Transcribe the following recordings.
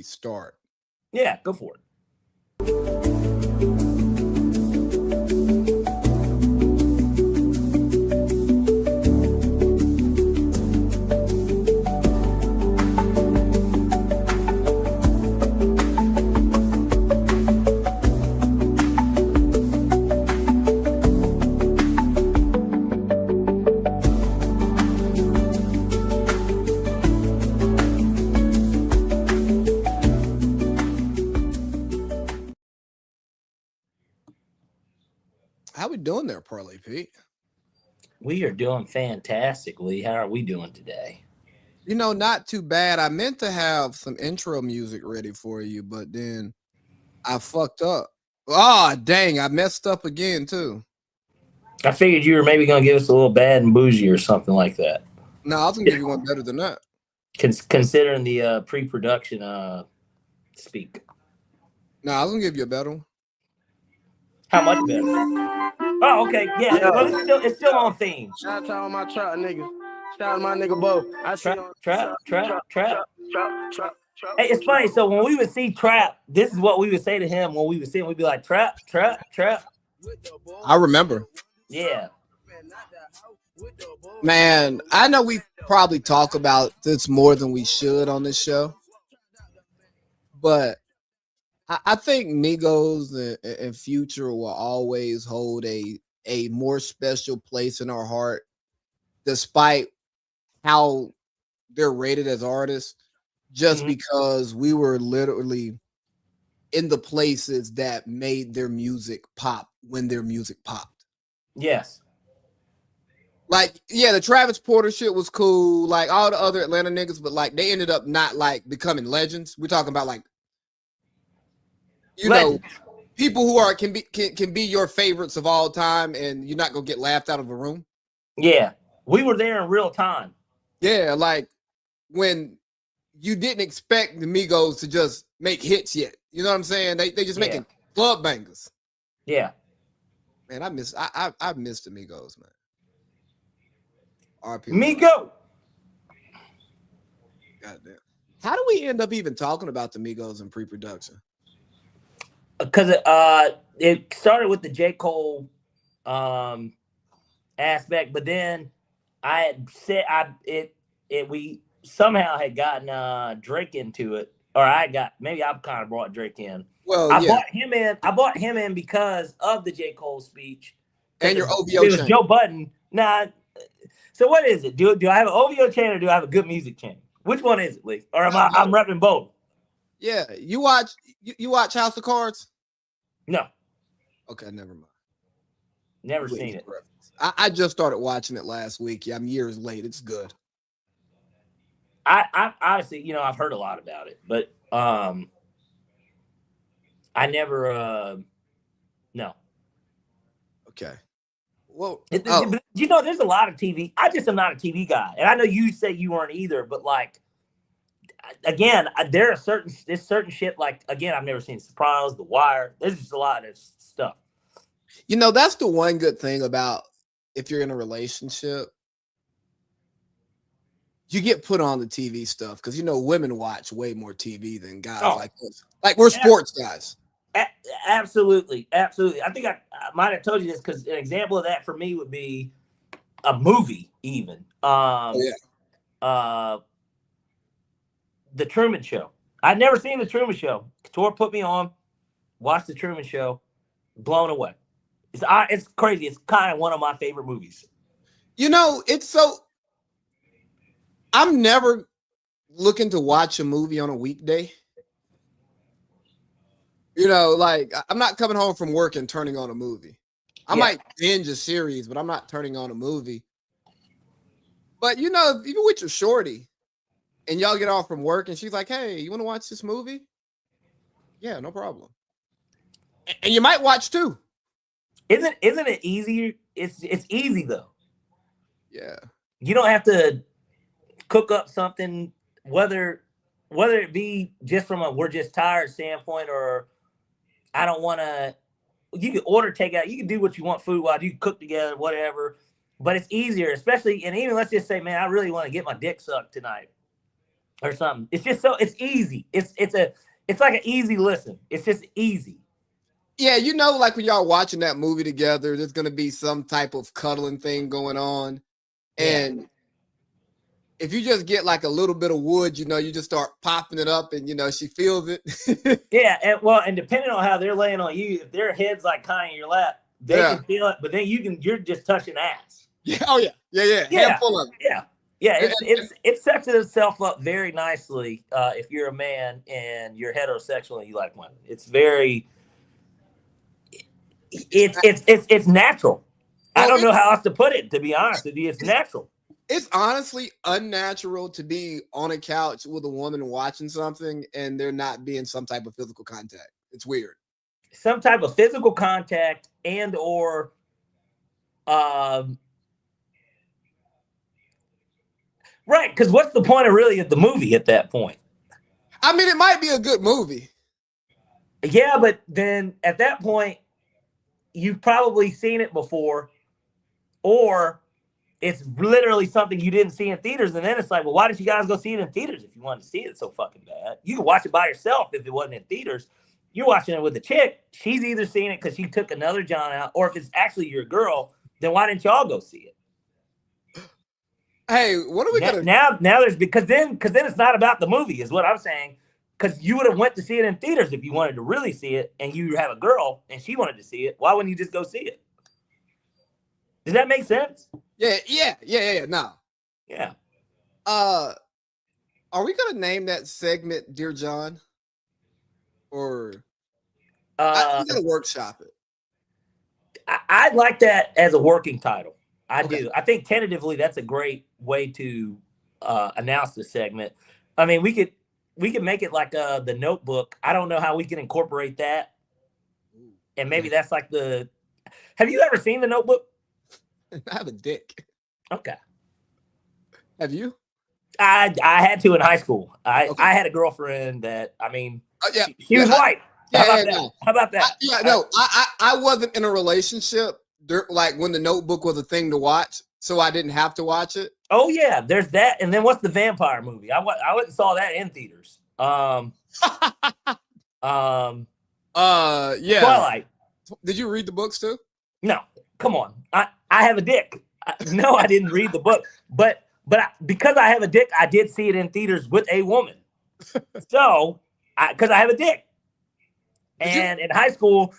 start. Yeah, go for it. How we doing there, Parlay Pete? We are doing fantastically. How are we doing today? Not too bad. I meant to have some intro music ready for you, but then I fucked up. Oh, dang. I messed up again, too. I figured you were maybe going to give us a little bad and bougie or something like that. No, I was going to give you one better than that. Considering the pre-production speak. No, I was going to give you a better one. How much better? Oh, okay. Yeah, but it's still on theme. Shout out to all my trap niggas. Shout out to my nigga Bo. I see Trap. Hey, it's funny. So when we would see Trap, this is what we would say to him when we would see him. We'd be like, Trap. I remember. Yeah. Man, I know we probably talk about this more than we should on this show, but I think Migos and Future will always hold a more special place in our heart, despite how they're rated as artists, just because we were literally in the places that made their music pop when their music popped. Yes. Like, yeah, the Travis Porter shit was cool, like all the other Atlanta niggas, but like they ended up not like becoming legends. We're talking about like, legends. People who can be your favorites of all time, and you're not gonna get laughed out of a room. Yeah, we were there in real time. Yeah, like when you didn't expect the Migos to just make hits yet. You know what I'm saying? They just making club bangers. Yeah. Man, I miss the Migos, man. RP. Migo. Goddamn. How do we end up even talking about the Migos in pre-production? Because it started with the J. Cole aspect, but then I had said we somehow had gotten Drake into it, or maybe I kind of brought Drake in. Well, I brought him in because of the J. Cole speech and your OVO. It was Joe Budden. Nah. So what is it? Do I have an OVO chain or do I have a good music chain? Which one is it, Lee? Or I'm repping both? Yeah, you watch House of Cards? No. Okay, never mind. Never seen it. I just started watching it last week. Yeah, I'm years late. It's good. I obviously, I've heard a lot about it, but I never no. Okay. Well, there's a lot of TV. I just am not a TV guy, and I know you say you weren't either. But like, again, there's certain shit. Like, again, I've never seen Sopranos, The Wire. There's just a lot of stuff. That's the one good thing about if you're in a relationship, you get put on the TV stuff because women watch way more TV than guys like us. Like we're sports guys. Absolutely. I think I might have told you this because an example of that for me would be a movie, even. The Truman Show. I'd never seen The Truman Show. Couture put me on, watched The Truman Show, blown away. It's crazy. It's kind of one of my favorite movies. It's so. I'm never looking to watch a movie on a weekday. Like I'm not coming home from work and turning on a movie. I might binge a series, but I'm not turning on a movie. But even with your shorty and y'all get off from work and she's like, hey, you want to watch this movie? Yeah, no problem. And you might watch two. Isn't it easier? It's easy though. Yeah. You don't have to cook up something, whether it be just from a we're just tired standpoint or I don't want to. You can order takeout. You can do what you want food wise. You can cook together, whatever. But it's easier, especially, and even let's just say, man, I really want to get my dick sucked tonight. or something. It's just it's easy. It's like an easy listen. It's just easy. Yeah, like when y'all watching that movie together, there's gonna be some type of cuddling thing going on, and if you just get like a little bit of wood, you just start popping it up, and she feels it. Yeah, and depending on how they're laying on you, if their head's like kind of in your lap, they can feel it, but then you're just touching ass. Yeah. Oh yeah. Handful of it. Yeah. It sets itself up very nicely if you're a man and you're heterosexual and you like women. It's very. It's natural. Well, I don't know how else to put it. To be honest with you, it's natural. It's honestly unnatural to be on a couch with a woman watching something and there not being some type of physical contact. It's weird. Some type of physical contact and or right, because what's the point of the movie at that point? I mean, it might be a good movie. Yeah, but then at that point, you've probably seen it before, or it's literally something you didn't see in theaters, and then it's like, well, why did you guys go see it in theaters if you wanted to see it so fucking bad? You can watch it by yourself if it wasn't in theaters. You're watching it with a chick. She's either seeing it because she took another John out, or if it's actually your girl, then why didn't y'all go see it? Hey, what are we gonna now? There's because then it's not about the movie, is what I'm saying. Because you would have went to see it in theaters if you wanted to really see it, and you have a girl and she wanted to see it. Why wouldn't you just go see it? Does that make sense? Yeah. No. Yeah. Are we gonna name that segment "Dear John"? Or I'm gonna workshop it. I'd like that as a working title. I do. I think tentatively that's a great way to announce the segment. I mean, we could make it like the Notebook. I don't know how we can incorporate that, and maybe that's like the. Have you ever seen the Notebook? I have a dick. Okay. Have you? I had to in high school. I had a girlfriend that she was white. How about that? I wasn't in a relationship like when the Notebook was a thing to watch, so I didn't have to watch it. Oh yeah, there's that. And then what's the vampire movie? I went and saw that in theaters. Yeah. Twilight. Did you read the books too? No, come on. I have a dick. No, I didn't read the book, but because I have a dick, I did see it in theaters with a woman. So, because I have a dick, and in high school,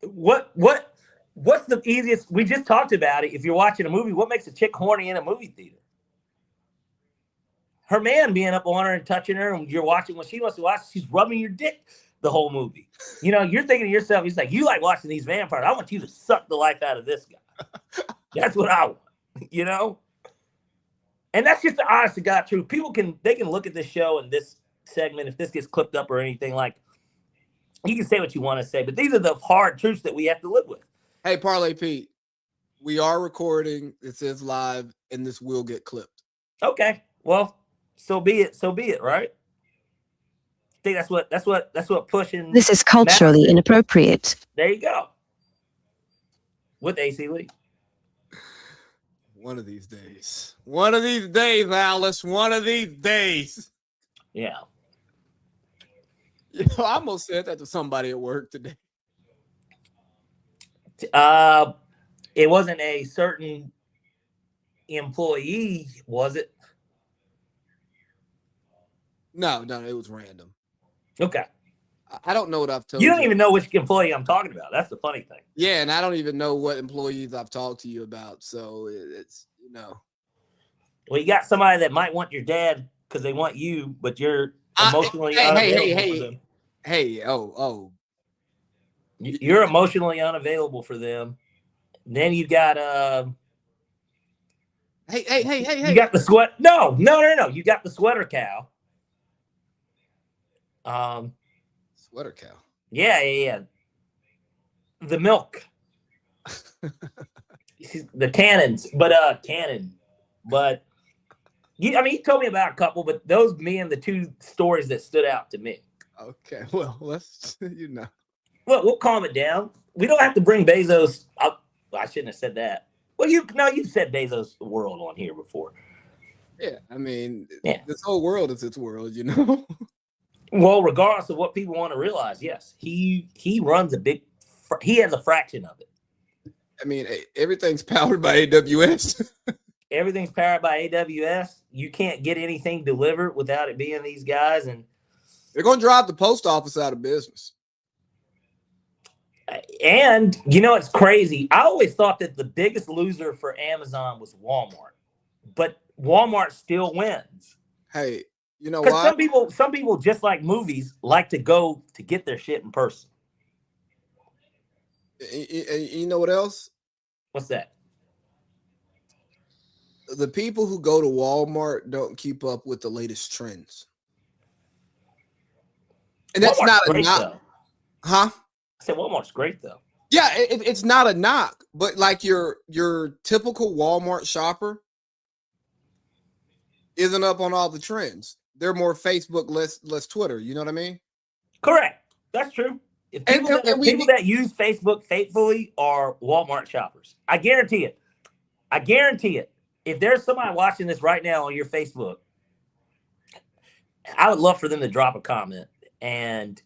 what's the easiest? We just talked about it. If you're watching a movie, what makes a chick horny in a movie theater? Her man being up on her and touching her, and you're watching what she wants to watch. She's rubbing your dick the whole movie. You're thinking to yourself, he's like, you like watching these vampires. I want you to suck the life out of this guy. That's what I want, And that's just the honest to God truth. People can look at this show and this segment, if this gets clipped up or anything, like, you can say what you want to say, but these are the hard truths that we have to live with. Hey, Parlay Pete, we are recording. It says live, and this will get clipped. Okay. Well, so be it, right? I think that's what pushing. This is culturally inappropriate. There you go. With AC Lee. One of these days. One of these days, Alice. One of these days. Yeah. I almost said that to somebody at work today. It wasn't a certain employee, was it? No, it was random. Okay. I don't know what I've told you. You don't even know which employee I'm talking about. That's the funny thing. Yeah, and I don't even know what employees I've talked to you about. So it's, Well, you got somebody that might want your dad because they want you, but you're emotionally unavailable for them. You're emotionally unavailable for them. Then you got Hey. You got the sweat. No. You got the sweater cow. Sweater cow. Yeah. The milk. The cannons, but cannon. But he told me about a couple, but those being the two stories that stood out to me. Okay, well, let's Well, we'll calm it down. We don't have to bring Bezos up. I shouldn't have said that. Well, you've said Bezos World on here before. Yeah, I mean, Yeah. this whole world is its world, you know. Well, regardless of what people want to realize, yes, he runs he has a fraction of it. I mean, everything's powered by AWS. Everything's powered by AWS. You can't get anything delivered without it being these guys, and They're going to drive the post office out of business. And you know, it's crazy. I always thought that the biggest loser for Amazon was Walmart, but Walmart still wins. Hey, you know Because why? some people just like movies like to go to get their shit in person. You know what else? What's that? The people who go to Walmart don't keep up with the latest trends. And that's Walmart's not a great, knock. though. Huh? I said Walmart's great though. Yeah, it's not a knock, but like your typical Walmart shopper isn't up on all the trends. They're more Facebook, less Twitter. You know what I mean? Correct. That's true. If people, people that use Facebook faithfully are Walmart shoppers. I guarantee it. I guarantee it. If there's somebody watching this right now on your Facebook, I would love for them to drop a comment and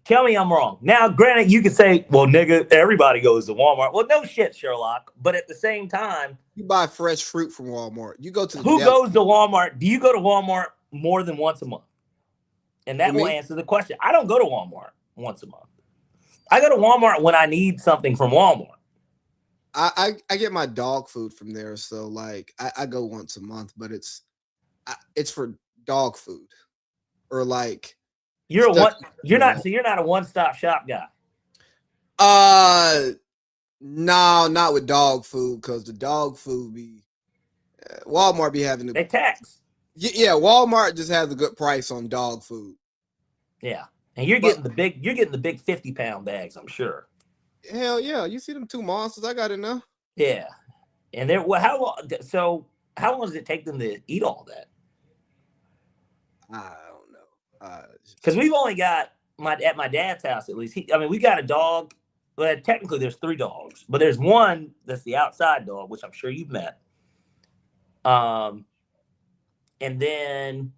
tell me I'm wrong. Now, granted, you could say, well, nigga, everybody goes to Walmart. Well, no shit, Sherlock. But at the same time, you buy fresh fruit from Walmart. You go to who goes to Walmart? Do you go to Walmart more than once a month? And that will answer the question. I don't go to Walmart once a month. I go to Walmart when I need something from Walmart. I get my dog food from there. So like I go once a month, but it's for dog food or like you're not a one-stop shop guy. No, not with dog food, because the dog food be Walmart be having they tax. Yeah, Walmart just has a good price on dog food. Yeah. And you're getting the big 50-pound bags, I'm sure. Hell yeah. You see them two monsters I got in there? Yeah. And how long does it take them to eat all that? I don't know. Because we've only got at my dad's house, at least. We got a dog. Well, technically there's 3 dogs, but there's one that's the outside dog, which I'm sure you've met. And then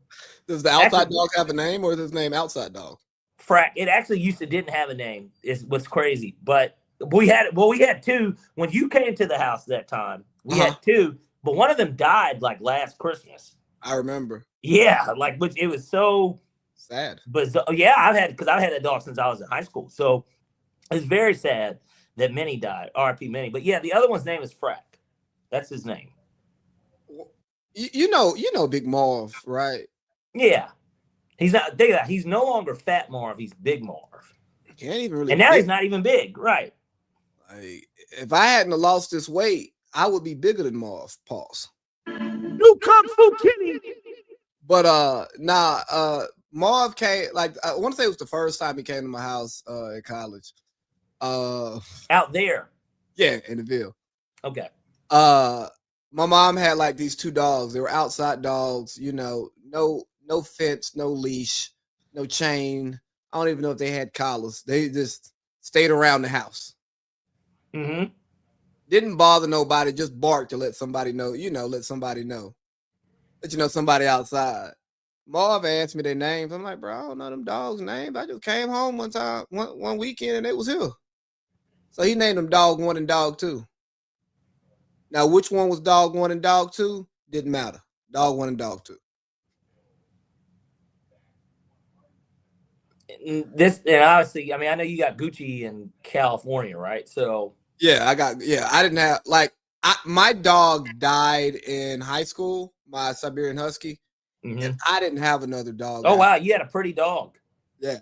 does the outside dog have a name, or is his name Outside Dog? Frack. It actually didn't have a name. Is what's crazy. But we had 2 when you came to the house that time. We had 2, but one of them died like last Christmas. I remember. Yeah, which it was so sad. But yeah, I've had that dog since I was in high school. So it's very sad that Minnie died. R.I.P. Minnie. But yeah, the other one's name is Frack. That's his name. You know Big Marv, right? Yeah. He's not. He's no longer Fat Marv. He's Big Marv. Can't even really. And now he's not even big, right? Like, if I hadn't lost this weight, I would be bigger than Marv. Pause. New Kung Fu Kitty. But Marv came. Like, I want to say it was the first time he came to my house at college. Out there. Yeah, in the Ville. Okay. My mom had like these 2 dogs. They were outside dogs. You know, no fence, no leash, no chain. I don't even know if they had collars. They just stayed around the house. Mm-hmm. Didn't bother nobody, just barked to let somebody know, let somebody know. Let you know somebody outside. Marv asked me their names. I'm like, bro, I don't know them dogs' names. I just came home one weekend and they was here. So he named them Dog 1 and Dog 2. Now, which one was Dog 1 and Dog 2? Didn't matter. Dog 1 and Dog 2. And obviously, I know you got Gucci in California, right? So yeah, I didn't have my dog died in high school, my Siberian Husky, and I didn't have another dog. Oh wow, you had a pretty dog. Yeah,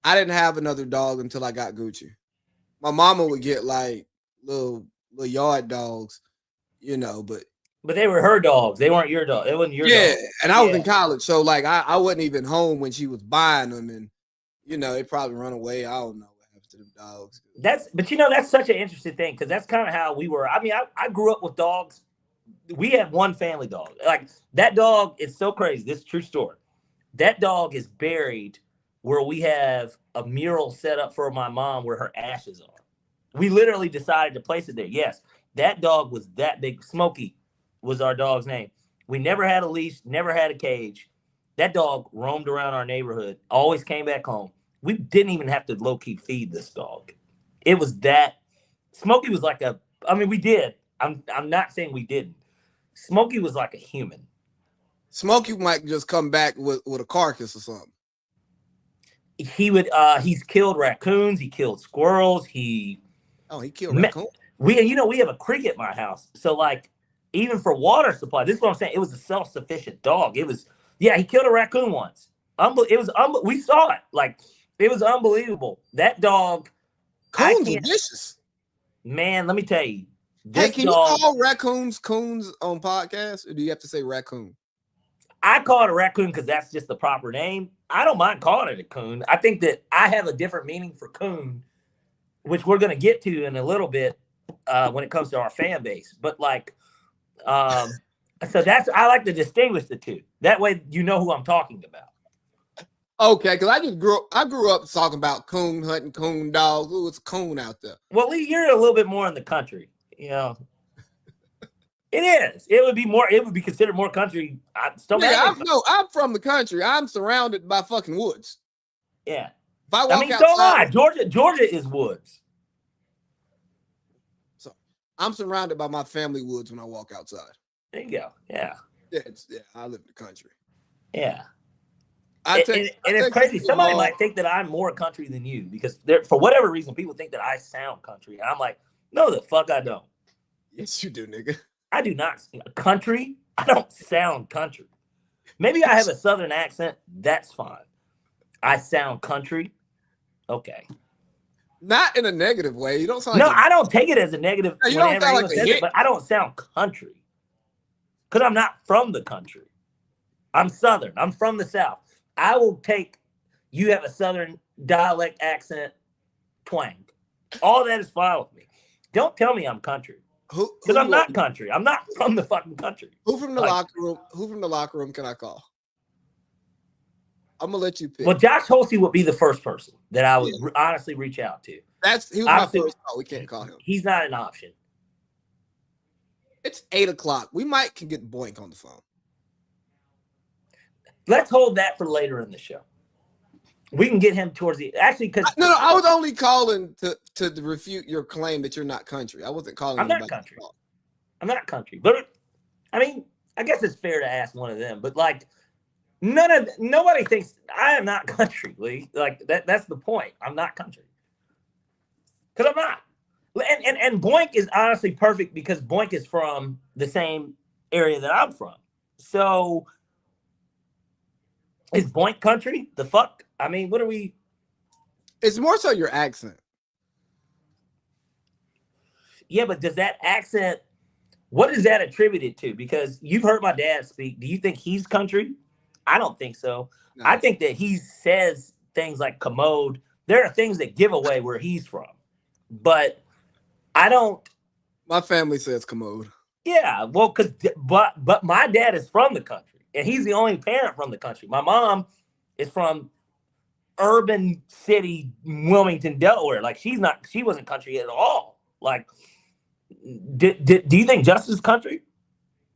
I didn't have another dog until I got Gucci. My mama would get like little yard dogs, but they were her dogs. They weren't your dog. It wasn't your dog. Yeah, and I was in college, so like I wasn't even home when she was buying them, and they probably run away. I don't know what happened to them dogs. That's such an interesting thing, because that's kind of how we were. I grew up with dogs. We had one family dog. Like, that dog is so crazy. This is a true story. That dog is buried where we have a mural set up for my mom where her ashes are. We literally decided to place it there. Yes, that dog was that big. Smokey. was our dog's name. We never had a leash, never had a cage. That dog roamed around our neighborhood, always came back home. We didn't even have to low-key feed this dog. It was that. Smokey was like we did. I'm not saying we didn't. Smokey was like a human. Smokey might just come back with a carcass or something. He's killed raccoons. He killed squirrels. He killed raccoons. We have a creek at my house. So like, even for water supply, this is what I'm saying. It was a self-sufficient dog. He killed a raccoon once. We saw it. Like, it was unbelievable. That dog. Coons are vicious. Man, let me tell you. Hey, can you call raccoons coons on podcasts, or do you have to say raccoon? I call it a raccoon because that's just the proper name. I don't mind calling it a coon. I think that I have a different meaning for coon, which we're going to get to in a little bit when it comes to our fan base. But like, so I like to distinguish the two. That way, you know who I'm talking about. Okay, because I grew up talking about coon hunting, coon dogs. Ooh, it's a coon out there. Well, Lee, you're a little bit more in the country, you know. It is. It would be considered more country. I'm from the country. I'm surrounded by fucking woods. Yeah. If I walk outside, so am I. Georgia is woods. So I'm surrounded by my family woods when I walk outside. There you go. Yeah. I live in the country. Yeah. It's crazy. Somebody might think that I'm more country than you because for whatever reason, people think that I sound country. And I'm like, no, the fuck I don't. Yes, you do, nigga. I do not. Country? I don't sound country. Maybe I have a southern accent. That's fine. I sound country. Okay. Not in a negative way. You don't sound like I don't take it as a negative. No, you don't sound like a but I don't sound country. Because I'm not from the country. I'm southern. I'm from the South. I will take you have a southern dialect accent twang. All that is fine with me. Don't tell me I'm country. Because I'm not country. I'm not from the fucking country. Who from the locker room can I call? I'm gonna let you pick. Well, Josh Holsey would be the first person that I would honestly reach out to. He was my first call. We can't call him. He's not an option. It's 8:00. We can get Boink on the phone. Let's hold that for later in the show. We can get him towards the because I was only calling to refute your claim that you're not country. I wasn't calling. I'm not country. I'm not country, but I mean, I guess it's fair to ask one of them. But like, nobody thinks I am not country, Lee. Like that's the point. I'm not country because I'm not. And Boink is honestly perfect because Boink is from the same area that I'm from. So is Boink country? The fuck? I mean, what are we? It's more so your accent. Yeah, but does that accent, what is that attributed to? Because you've heard my dad speak. Do you think he's country? I don't think so. No. I think that he says things like commode. There are things that give away where he's from. But I don't. My family says commode. Yeah, well, but my dad is from the country, and he's the only parent from the country. My mom is from urban city, Wilmington, Delaware. Like she wasn't country at all. Like, do you think Justin's country?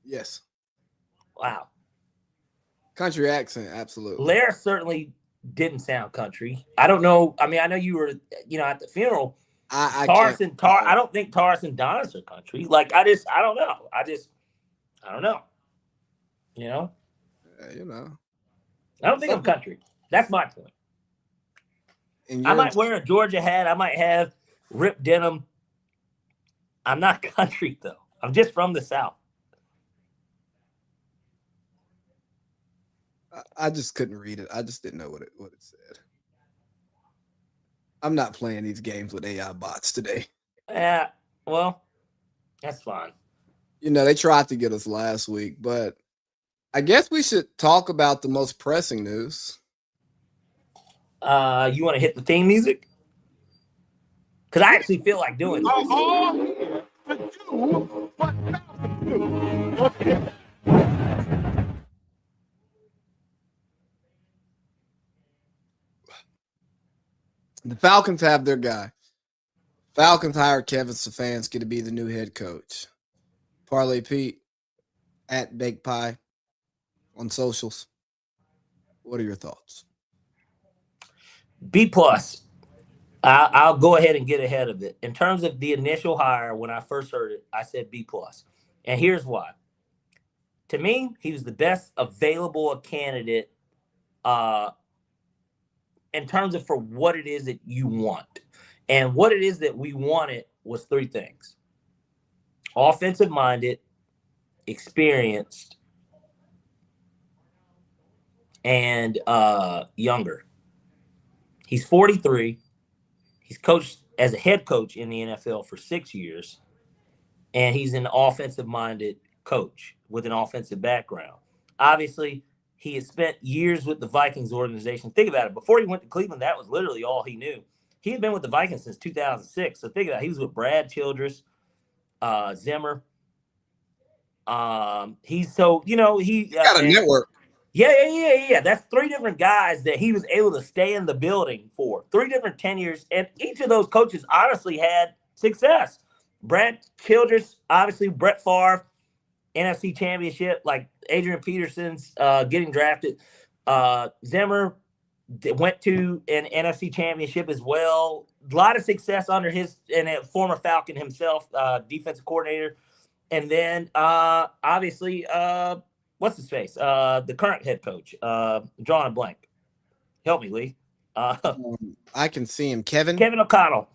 Yes. Wow. Country accent, absolutely. Lair certainly didn't sound country. I don't know. I mean, I know you were, at the funeral. I don't think Taurus and Donis are country. Like, I don't know. I don't know. Yeah, I don't think I'm country. That's my point. I might wear a Georgia hat. I might have ripped denim. I'm not country, though. I'm just from the South. I just couldn't read it. I just didn't know what it said. I'm not playing these games with AI bots today. Yeah, well, that's fine. They tried to get us last week, but I guess we should talk about the most pressing news. You want to hit the theme music? Because I actually feel like doing this. The Falcons have their guy. Falcons hired Kevin Stefanski to be the new head coach. Parlay Pete, at Baked Pie on socials. What are your thoughts? B plus. I'll go ahead and get ahead of it. In terms of the initial hire, when I first heard it, I said B plus, and here's why. To me, he was the best available candidate in terms of for what it is that you want. And what it is that we wanted was three things: offensive minded, experienced, and younger. He's 43. He's coached as a head coach in the NFL for 6 years, and he's an offensive-minded coach with an offensive background. Obviously, he had spent years with the Vikings organization. Think about it. Before he went to Cleveland, that was literally all he knew. He had been with the Vikings since 2006. So think about it. He was with Brad Childress, Zimmer. He's so, he got a network. Yeah. That's three different guys that he was able to stay in the building for. 3 different tenures, and each of those coaches honestly had success. Brad Childress, obviously Brett Favre, NFC Championship, like Adrian Peterson's getting drafted. Zimmer went to an NFC Championship as well. A lot of success under his and a former Falcon himself, defensive coordinator. And then obviously what's his face? The current head coach, drawing a blank. Help me, Lee. I can see him. Kevin O'Connell.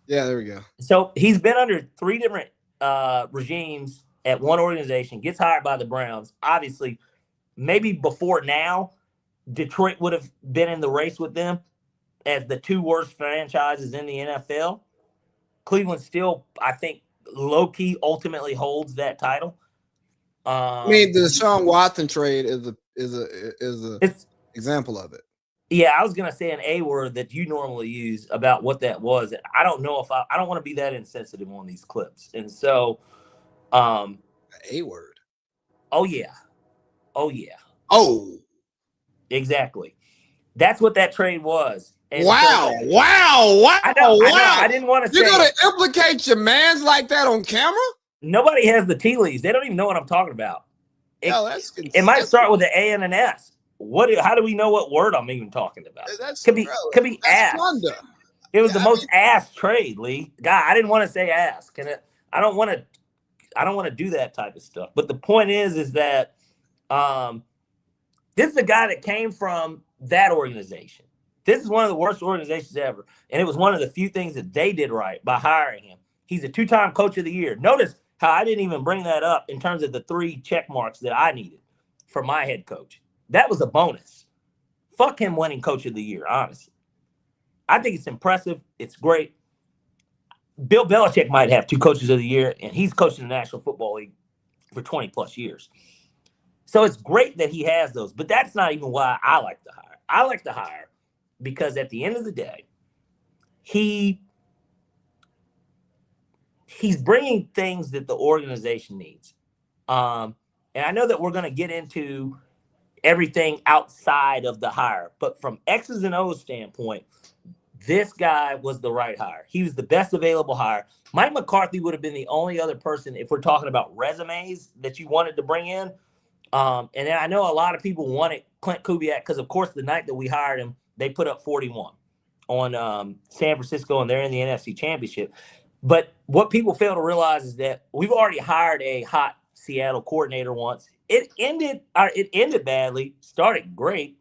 Yeah, there we go. So he's been under 3 different regimes at one organization, gets hired by the Browns. Obviously, maybe before now, Detroit would have been in the race with them as the 2 worst franchises in the NFL. Cleveland still, I think, low-key ultimately holds that title. I mean, the Deshaun Watson trade is a example of it. Yeah, I was gonna say an A word that you normally use about what that was. I don't know if I don't want to be that insensitive on these clips, and so, A word. Oh yeah. Oh, exactly. That's what that trade was. And wow. I know. I didn't want to say. You're gonna implicate your mans like that on camera? Nobody has the tea leaves. They don't even know what I'm talking about. It might start with an A and an S. How do we know what word I'm even talking about? Could be ass. Plunder. It was the most ass trade, Lee. God, I didn't want to say ass. I don't want to do that type of stuff. But the point is that this is a guy that came from that organization. This is one of the worst organizations ever. And it was one of the few things that they did right by hiring him. He's a 2-time coach of the year. Notice how I didn't even bring that up in terms of the 3 check marks that I needed for my head coach. That was a bonus. Fuck him winning coach of the year, honestly. I think it's impressive. It's great. Bill Belichick might have 2 coaches of the year, and he's coaching the National Football League for 20 plus years. So it's great that he has those, but that's not even why I like to hire. I like to hire because at the end of the day, he's bringing things that the organization needs. And I know that we're going to get into everything outside of the hire, but from X's and O's standpoint, this guy was the right hire. He was the best available hire. Mike McCarthy would have been the only other person, if we're talking about resumes, that you wanted to bring in. And then I know a lot of people wanted Clint Kubiak because, of course, the night that we hired him, they put up 41 on San Francisco, and they're in the NFC Championship. But what people fail to realize is that we've already hired a hot Seattle coordinator once. It ended badly, started great.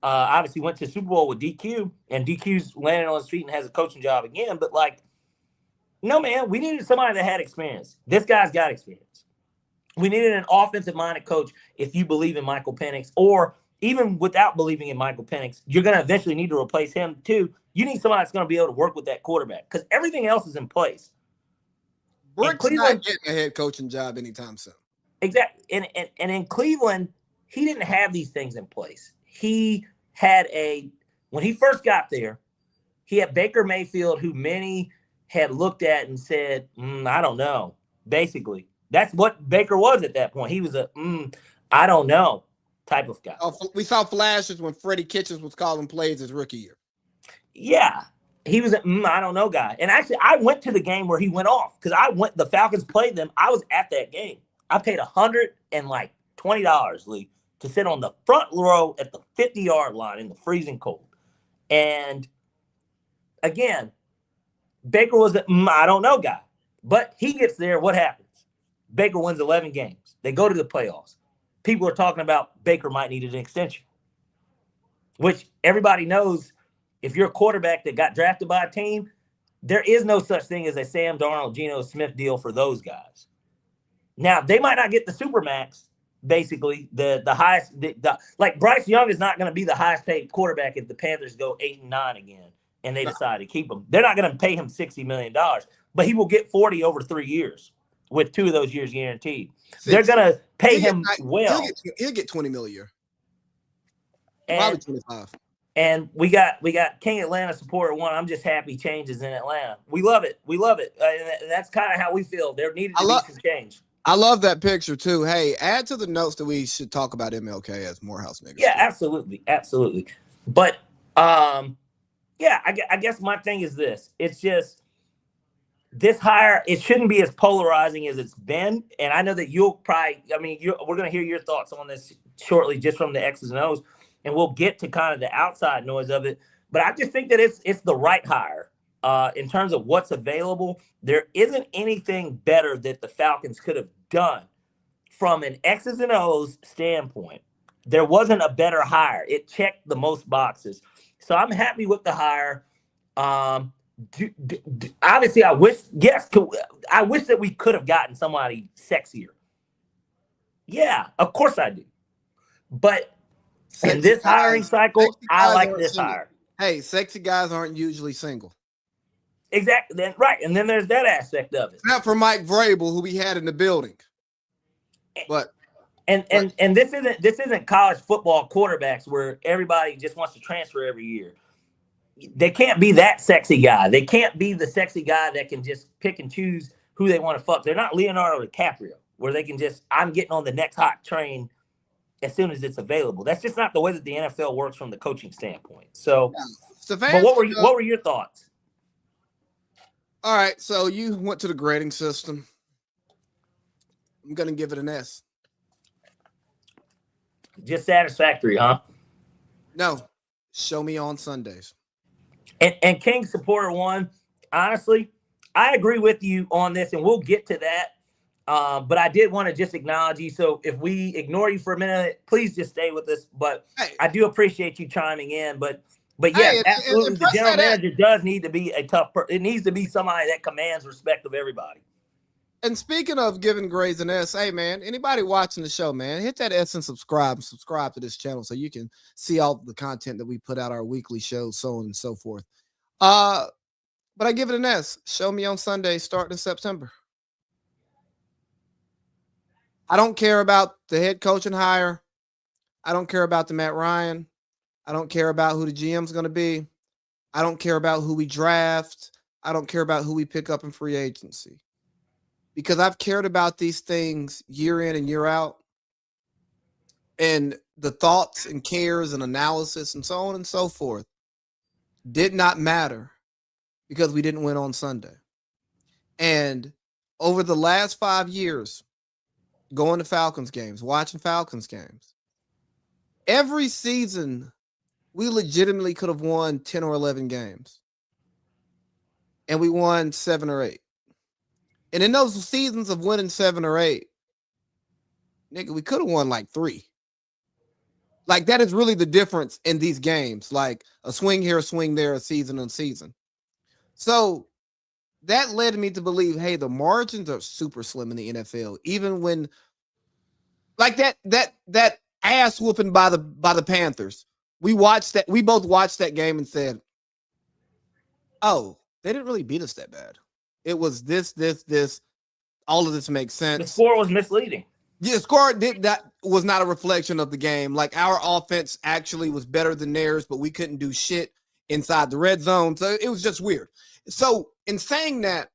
Obviously went to the Super Bowl with DQ, and DQ's landing on his feet and has a coaching job again. But no, man, we needed somebody that had experience. This guy's got experience. We needed an offensive-minded coach if you believe in Michael Penix, or even without believing in Michael Penix, you're going to eventually need to replace him too. You need somebody that's going to be able to work with that quarterback because everything else is in place. Brick's not getting a head coaching job anytime soon. Exactly. And in Cleveland, he didn't have these things in place. He had when he first got there, he had Baker Mayfield, who many had looked at and said, I don't know. Basically, that's what Baker was at that point. He was a I don't know type of guy. Oh, we saw flashes when Freddie Kitchens was calling plays his rookie year. Yeah. He was a I don't know guy. And actually, I went to the game where he went off because the Falcons played them. I was at that game. I paid $120, Lee, to sit on the front row at the 50-yard line in the freezing cold. And again, Baker was I don't know guy, but he gets there. What happens? Baker wins 11 games. They go to the playoffs. People are talking about Baker might need an extension, which everybody knows if you're a quarterback that got drafted by a team, there is no such thing as a Sam Darnold, Geno Smith deal for those guys. Now, they might not get the Supermax, basically, the highest. Like Bryce Young is not going to be the highest paid quarterback if the Panthers go 8-9 again and they decide to keep him. They're not going to pay him $60 million, but he will get 40 over 3 years with 2 of those years guaranteed. They're going to pay him well. He'll get $20 million a year. And, probably 25. And we got King Atlanta supporter 1. I'm just happy changes in Atlanta. We love it. We love it. And that's kind of how we feel. There needed to be some change. I love that picture too. Hey, add to the notes that we should talk about MLK as Morehouse niggas. Yeah, absolutely. Absolutely. But yeah, I guess my thing is this. It's just this hire, it shouldn't be as polarizing as it's been. And I know that you'll probably, we're going to hear your thoughts on this shortly just from the X's and O's, and we'll get to kind of the outside noise of it. But I just think that it's the right hire. In terms of what's available, there isn't anything better that the Falcons could have done from an X's and O's standpoint. There wasn't a better hire. It checked the most boxes. So I'm happy with the hire. Obviously, I wish that we could have gotten somebody sexier. Yeah, of course I do. But in this hiring cycle, I like this hire. Hey, sexy guys aren't usually single. Exactly. Right. And then there's that aspect of it. Not for Mike Vrabel, who we had in the building. But and this isn't college football quarterbacks where everybody just wants to transfer every year. They can't be that sexy guy. They can't be the sexy guy that can just pick and choose who they want to fuck. They're not Leonardo DiCaprio, where they can just, I'm getting on the next hot train as soon as it's available. That's just not the way that the NFL works from the coaching standpoint. So, but what were your thoughts? All right, so you went to the grading system. I'm going to give it an S. Just satisfactory, huh? No. Show me on Sundays. And King Supporter 1, honestly, I agree with you on this, and we'll get to that. But I did want to just acknowledge you. So if we ignore you for a minute, please just stay with us. But hey, I do appreciate you chiming in. But yes, absolutely, the general manager does need to be a tough person. It needs to be somebody that commands respect of everybody. And speaking of giving grades an S, hey, man, anybody watching the show, man, hit that S and subscribe to this channel so you can see all the content that we put out, our weekly shows, so on and so forth. But I give it an S. Show me on Sunday starting in September. I don't care about the head coach and hire. I don't care about the Matt Ryan. I don't care about who the GM's going to be. I don't care about who we draft. I don't care about who we pick up in free agency. Because I've cared about these things year in and year out. And the thoughts and cares and analysis and so on and so forth did not matter because we didn't win on Sunday. And over the last 5 years, going to Falcons games, watching Falcons games, every season we legitimately could have won 10 or 11 games. And we won 7 or 8. And in those seasons of winning 7 or 8, nigga, we could have won like 3. Like, that is really the difference in these games. Like, a swing here, a swing there, a season on season. So that led me to believe, hey, the margins are super slim in the NFL. Even when, like, that ass whooping by the Panthers. We both watched that game and said, oh, they didn't really beat us that bad. It was this. All of this makes sense. The score was misleading. Yeah, the score was not a reflection of the game. Like, our offense actually was better than theirs, but we couldn't do shit inside the red zone. So it was just weird. So in saying that,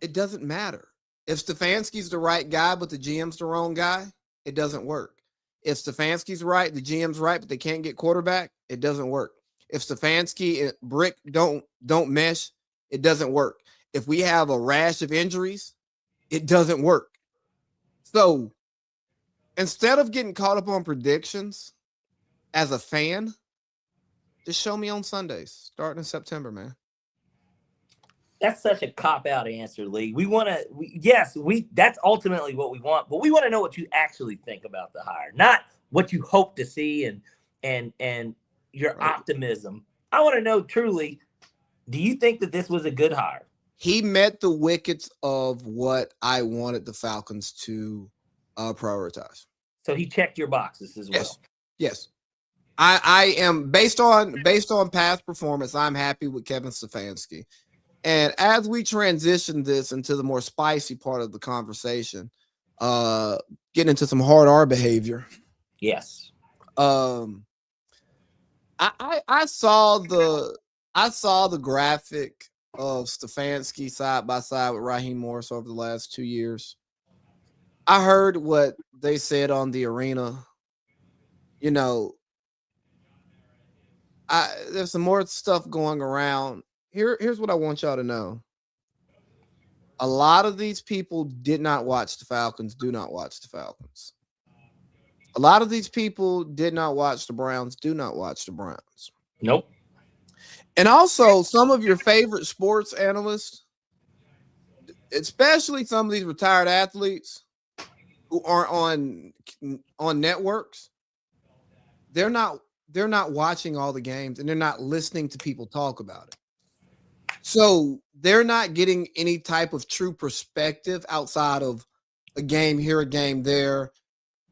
it doesn't matter. If Stefanski's the right guy, but the GM's the wrong guy, it doesn't work. If Stefanski's right, the GM's right, but they can't get quarterback, it doesn't work. If Stefanski and Brick don't mesh, it doesn't work. if we have a rash of injuries, it doesn't work. So instead of getting caught up on predictions as a fan, just show me on Sundays, starting in September, man. That's such a cop-out answer, Lee. We want to, yes, that's ultimately what we want, but we want to know what you actually think about the hire, not what you hope to see and your optimism. I want to know truly, do you think that this was a good hire? He met the wickets of what I wanted the Falcons to prioritize. So he checked your boxes as well. Yes. I am based on past performance. I'm happy with Kevin Stefanski. And as we transition this into the more spicy part of the conversation, getting into some hard R behavior. Yes. I saw the graphic of Stefanski side by side with Raheem Morris over the last 2 years. I heard what they said on the arena. You know, there's some more stuff going around. Here's what I want y'all to know. A lot of these people did not watch the Falcons, do not watch the Falcons. A lot of these people did not watch the Browns, do not watch the Browns. Nope. And also some of your favorite sports analysts, especially some of these retired athletes who aren't on networks, they're not watching all the games and they're not listening to people talk about it. So they're not getting any type of true perspective outside of a game here, a game there,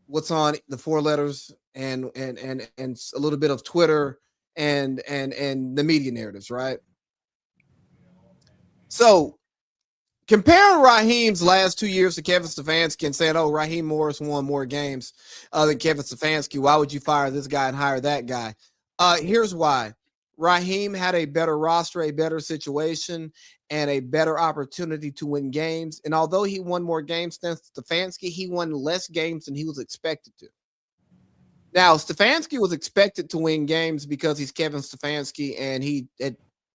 what's on the four letters and a little bit of Twitter and the media narratives, right? So comparing Raheem's last 2 years to Kevin Stefanski and saying, oh, Raheem Morris won more games than Kevin Stefanski. Why would you fire this guy and hire that guy? Here's why. Raheem had a better roster, a better situation, and a better opportunity to win games. And although he won more games than Stefanski, he won less games than he was expected to. Now, Stefanski was expected to win games because he's Kevin Stefanski, and he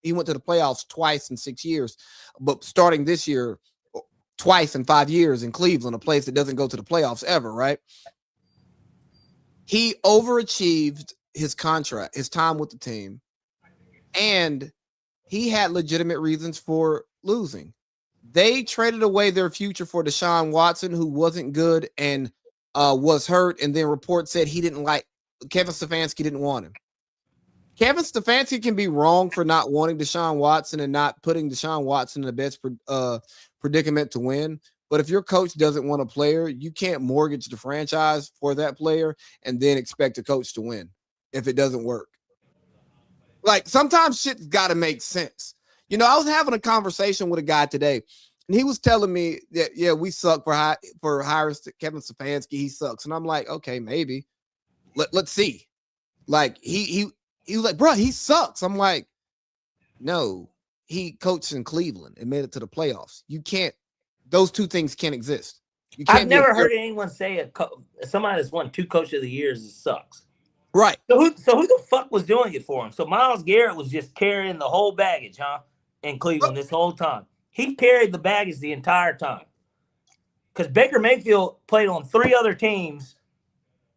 went to the playoffs twice in 6 years. But starting this year, twice in 5 years in Cleveland, a place that doesn't go to the playoffs ever, right? He overachieved his contract, his time with the team. And he had legitimate reasons for losing. They traded away their future for Deshaun Watson, who wasn't good and was hurt. And then reports said Kevin Stefanski didn't want him. Kevin Stefanski can be wrong for not wanting Deshaun Watson and not putting Deshaun Watson in the best predicament to win. But if your coach doesn't want a player, you can't mortgage the franchise for that player and then expect a coach to win if it doesn't work. Like, sometimes shit's got to make sense. You know, I was having a conversation with a guy today, and he was telling me that, yeah, we suck for hiring Kevin Stefanski. He sucks. And I'm like, okay, maybe. Let's see. Like, he was like, bro, he sucks. I'm like, no, he coached in Cleveland and made it to the playoffs. You can't, those two things can't exist. You can't. I've never heard anyone say somebody that's won 2 Coach of the Years sucks. Right. So who the fuck was doing it for him? So Myles Garrett was just carrying the whole baggage, huh? In Cleveland this whole time. He carried the baggage the entire time. Because Baker Mayfield played on 3 other teams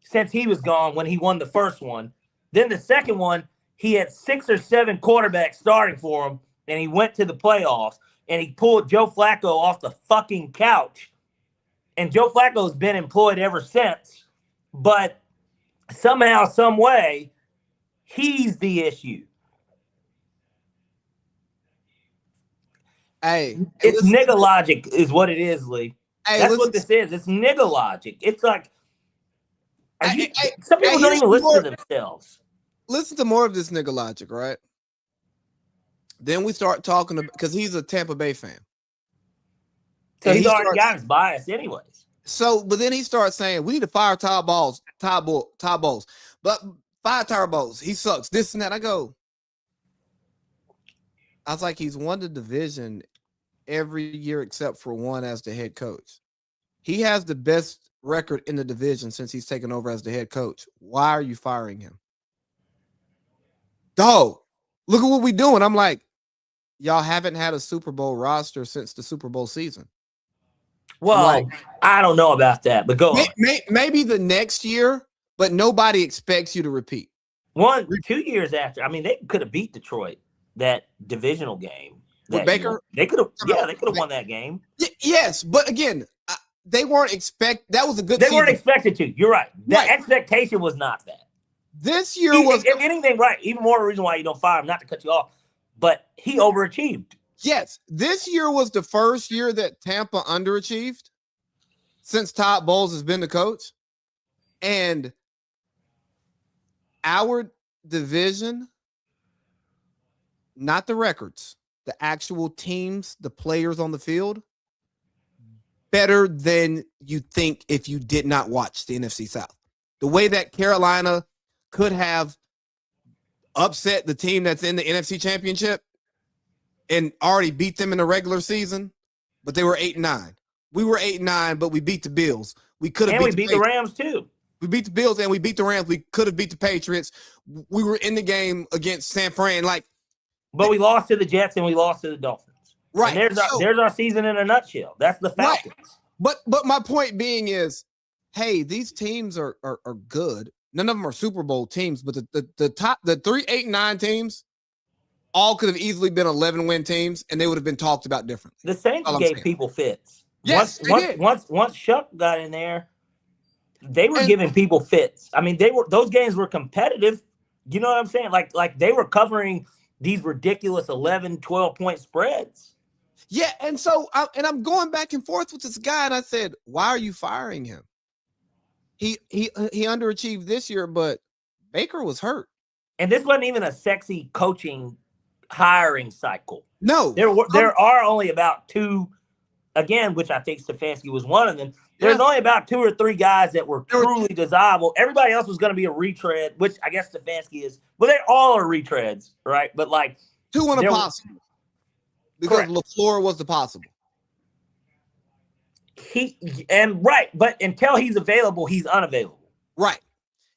since he was gone when he won the first one. Then the second one, he had 6 or 7 quarterbacks starting for him, and he went to the playoffs, and he pulled Joe Flacco off the fucking couch. And Joe Flacco's been employed ever since. But somehow, some way, he's the issue. Hey, it's nigga logic is what it is, Lee. Hey, that's what this is. It's nigga logic. It's like some people don't even listen to themselves. Listen to more of this nigga logic, right? Then we start talking because he's a Tampa Bay fan. So he's already got his bias anyways. So, but then he starts saying, we need to fire Todd Bowles, but fire Todd Bowles. He sucks, this and that. I was like, he's won the division every year except for one as the head coach. He has the best record in the division since he's taken over as the head coach. Why are you firing him? Dog, look at what we're doing. I'm like, y'all haven't had a Super Bowl roster since the Super Bowl season. Well, Like, I don't know about that, but go on. Maybe the next year, but nobody expects you to repeat. 2 years after, I mean, they could have beat Detroit that divisional game. With Baker? They could have, they could have won that game. Yes, but again, they weren't that was a good They season. weren't expected to. You're right. The expectation was not that. This year was, if anything, right. Even more reason why you don't fire him, not to cut you off, but he overachieved. Yes, this year was the first year that Tampa underachieved since Todd Bowles has been the coach. And our division, not the records, the actual teams, the players on the field, better than you think if you did not watch the NFC South. The way that Carolina could have upset the team that's in the NFC Championship and already beat them in the regular season, but they were 8-9. We were 8-9, but we beat the Bills. We could have beat the Rams too. We beat the Bills and we beat the Rams. We could have beat the Patriots. We were in the game against San Fran, but we lost to the Jets and we lost to the Dolphins. Right. And there's our season in a nutshell. That's the Falcons. Right. But my point being is, hey, these teams are good. None of them are Super Bowl teams, but the top 3 8-9 teams all could have easily been 11-win teams, and they would have been talked about differently. The Saints gave people fits. Yes, once Chuck got in there, they were giving people fits. I mean, those games were competitive. You know what I'm saying? Like they were covering these ridiculous 11, 12-point spreads. Yeah, and so I'm going back and forth with this guy, and I said, why are you firing him? He underachieved this year, but Baker was hurt. And this wasn't even a sexy coaching hiring cycle. No. There are only about 2, again, which I think Stefanski was one of them. There's only about 2 or 3 guys that were truly desirable. Everybody else was going to be a retread, which I guess Stefanski is. Well, they all are retreads, right? But 2 in a possible. Because LaFleur was the possible. But until he's available, he's unavailable. Right.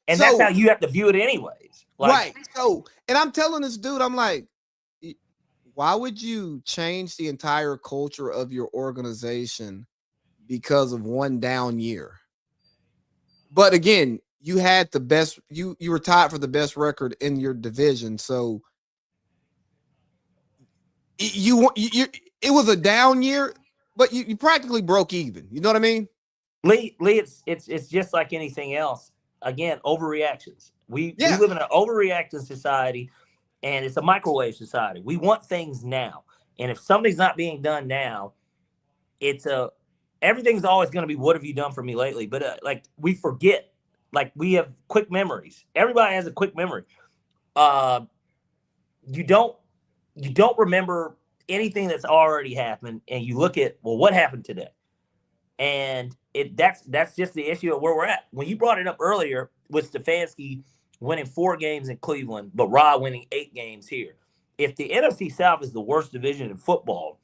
And that's how you have to view it anyways. Right. So, and I'm telling this dude, I'm like, why would you change the entire culture of your organization because of one down year? But again, you had the best, you were tied for the best record in your division. So it was a down year, but you practically broke even. You know what I mean? Lee, it's just like anything else. Again, overreactions. We live in an overreacting society, and it's a microwave society. We want things now. And if something's not being done now, everything's always going to be, what have you done for me lately? But we forget, we have quick memories. Everybody has a quick memory. You don't remember anything that's already happened, and you look at, well, what happened today? And that's just the issue of where we're at. When you brought it up earlier with Stefanski winning 4 games in Cleveland, but Rod winning 8 games here. If the NFC South is the worst division in football,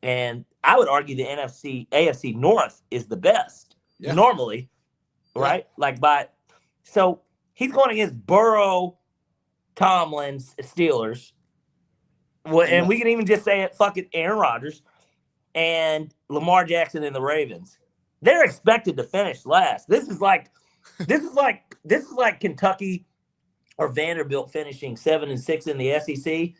and I would argue the AFC North is the best normally, right? So he's going against Burrow, Tomlin's Steelers. Well, and we can even just say it, fuck it, Aaron Rodgers and Lamar Jackson and the Ravens. They're expected to finish last. This is like Kentucky or Vanderbilt finishing 7-6 in the SEC,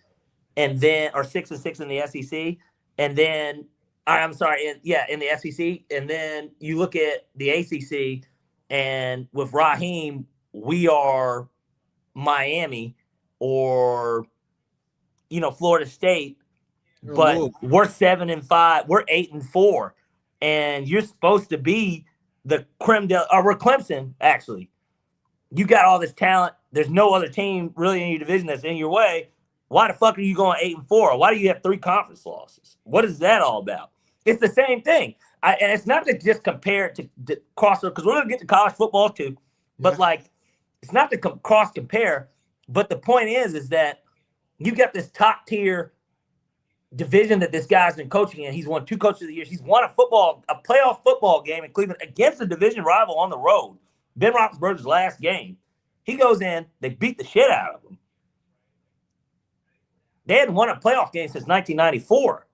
and then, or 6-6 in the SEC, and then in the SEC, and then you look at the ACC, and with Raheem, we are Miami or Florida State, but we're 7-5, we're 8-4, and you're supposed to be the we're Clemson, actually. You got all this talent. There's no other team really in your division that's in your way. Why the fuck are you going 8-4? Why do you have 3 conference losses? What is that all about? It's the same thing. And it's not to just compare it to cross, because we're going to get to college football too. But it's not to cross compare. But the point is that you got this top tier division that this guy's been coaching in. He's won 2 coaches of the year. He's won a playoff football game in Cleveland against a division rival on the road. Ben Roethlisberger's last game. He goes in, they beat the shit out of him. They hadn't won a playoff game since 1994.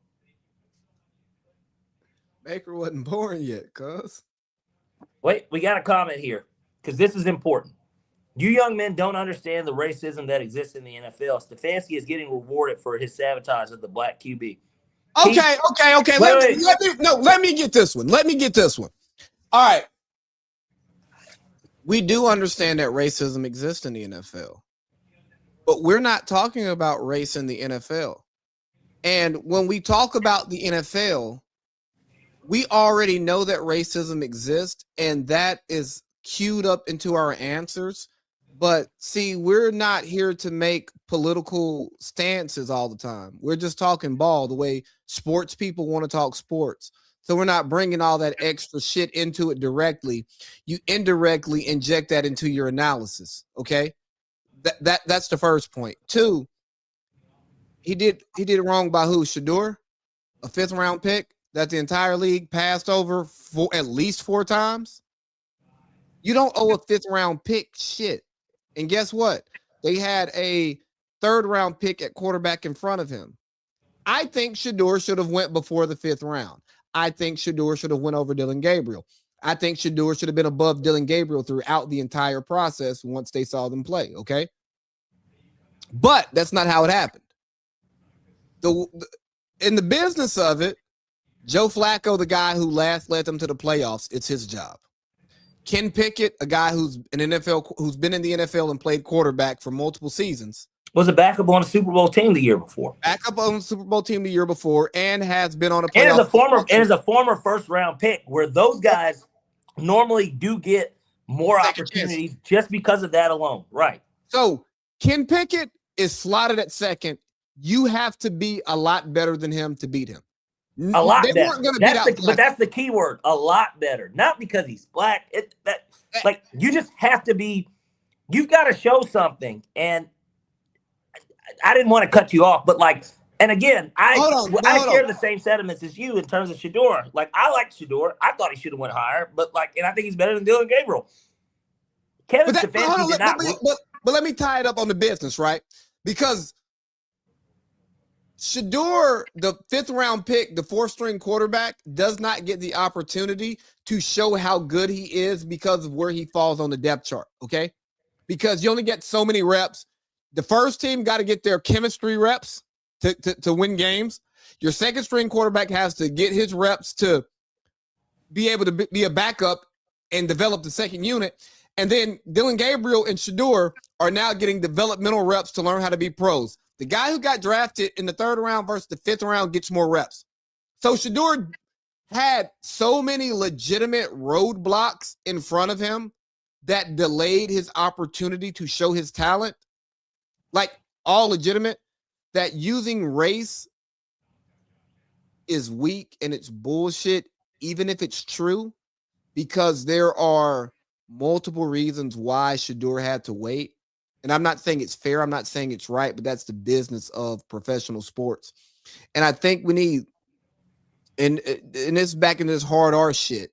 Baker wasn't born yet, cuz. Wait, we got a comment here because this is important. You young men don't understand the racism that exists in the NFL. Stefanski is getting rewarded for his sabotage of the black QB. Okay. Let me get this one. All right. We do understand that racism exists in the NFL, but we're not talking about race in the NFL. And when we talk about the NFL, we already know that racism exists, and that is queued up into our answers. But see, we're not here to make political stances all the time. We're just talking ball the way sports people want to talk sports. So we're not bringing all that extra shit into it directly. You indirectly inject that into your analysis. Okay, that's the first point. Two, he did it wrong by who? Shador, a 5th round pick that the entire league passed over for at least 4 times. You don't owe a 5th round pick shit. And guess what? They had a 3rd round pick at quarterback in front of him. I think Shador should have went before the 5th round. I think Shador should have went over Dylan Gabriel. I think Shador should have been above Dylan Gabriel throughout the entire process once they saw them play, okay? But that's not how it happened. In the business of it, Joe Flacco, the guy who last led them to the playoffs, it's his job. Ken Pickett, a guy who's been in the NFL and played quarterback for multiple seasons, was a backup on a Super Bowl team the year before. And has been on a playoff. And is a former 1st round pick, where those guys normally do get more opportunities just because of that alone. Right. So Ken Pickett is slotted at 2nd. You have to be a lot better than him to beat him. A lot better. But that's the key word. A lot better. Not because he's black. You just have to be. You've got to show something. And I didn't want to cut you off, but and again, I share the same sentiments as you in terms of Shador. I like Shador. I thought he should have went higher, but and I think he's better than Dylan Gabriel. Kevin Stefanski did not. But let me tie it up on the business, right? Because Shador, the 5th round pick, the 4th string quarterback, does not get the opportunity to show how good he is because of where he falls on the depth chart, okay? Because you only get so many reps. The first team got to get their chemistry reps to win games. Your 2nd string quarterback has to get his reps to be able to be a backup and develop the 2nd unit. And then Dylan Gabriel and Shador are now getting developmental reps to learn how to be pros. The guy who got drafted in the 3rd round versus the 5th round gets more reps. So Shador had so many legitimate roadblocks in front of him that delayed his opportunity to show his talent, all legitimate, that using race is weak and it's bullshit, even if it's true, because there are multiple reasons why Shador had to wait. And I'm not saying it's fair. I'm not saying it's right, but that's the business of professional sports. And I think we need, and this back in this hard R shit,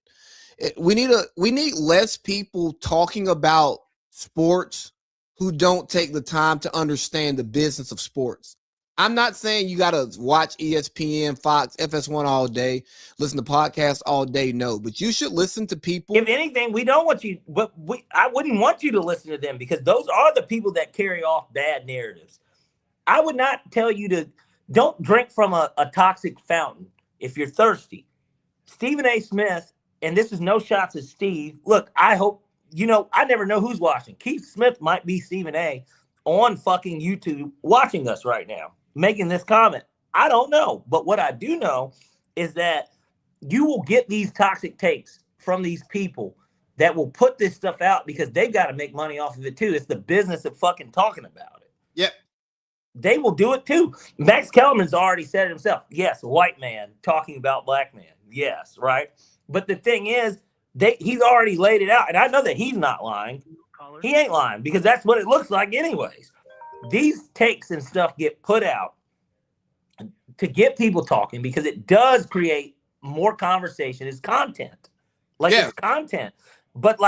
we need less people talking about sports who don't take the time to understand the business of sports. I'm not saying you got to watch ESPN, Fox, FS1 all day, listen to podcasts all day. No, but you should listen to people. If anything, we don't want you, but I wouldn't want you to listen to them because those are the people that carry off bad narratives. I would not tell you to don't drink from a toxic fountain if you're thirsty. Stephen A. Smith, and this is no shots at Steve. Look, I hope, I never know who's watching. Keith Smith might be Stephen A. on fucking YouTube watching us right now, making this comment. I don't know. But what I do know is that you will get these toxic takes from these people that will put this stuff out because they've got to make money off of it too. It's the business of fucking talking about it. Yep. They will do it too. Max Kellerman's already said it himself. Yes, white man talking about black man. Yes, right? But the thing is, he's already laid it out. And I know that he's not lying. He ain't lying because that's what it looks like anyways. These takes and stuff get put out to get people talking because it does create more conversation. It's content. It's content. But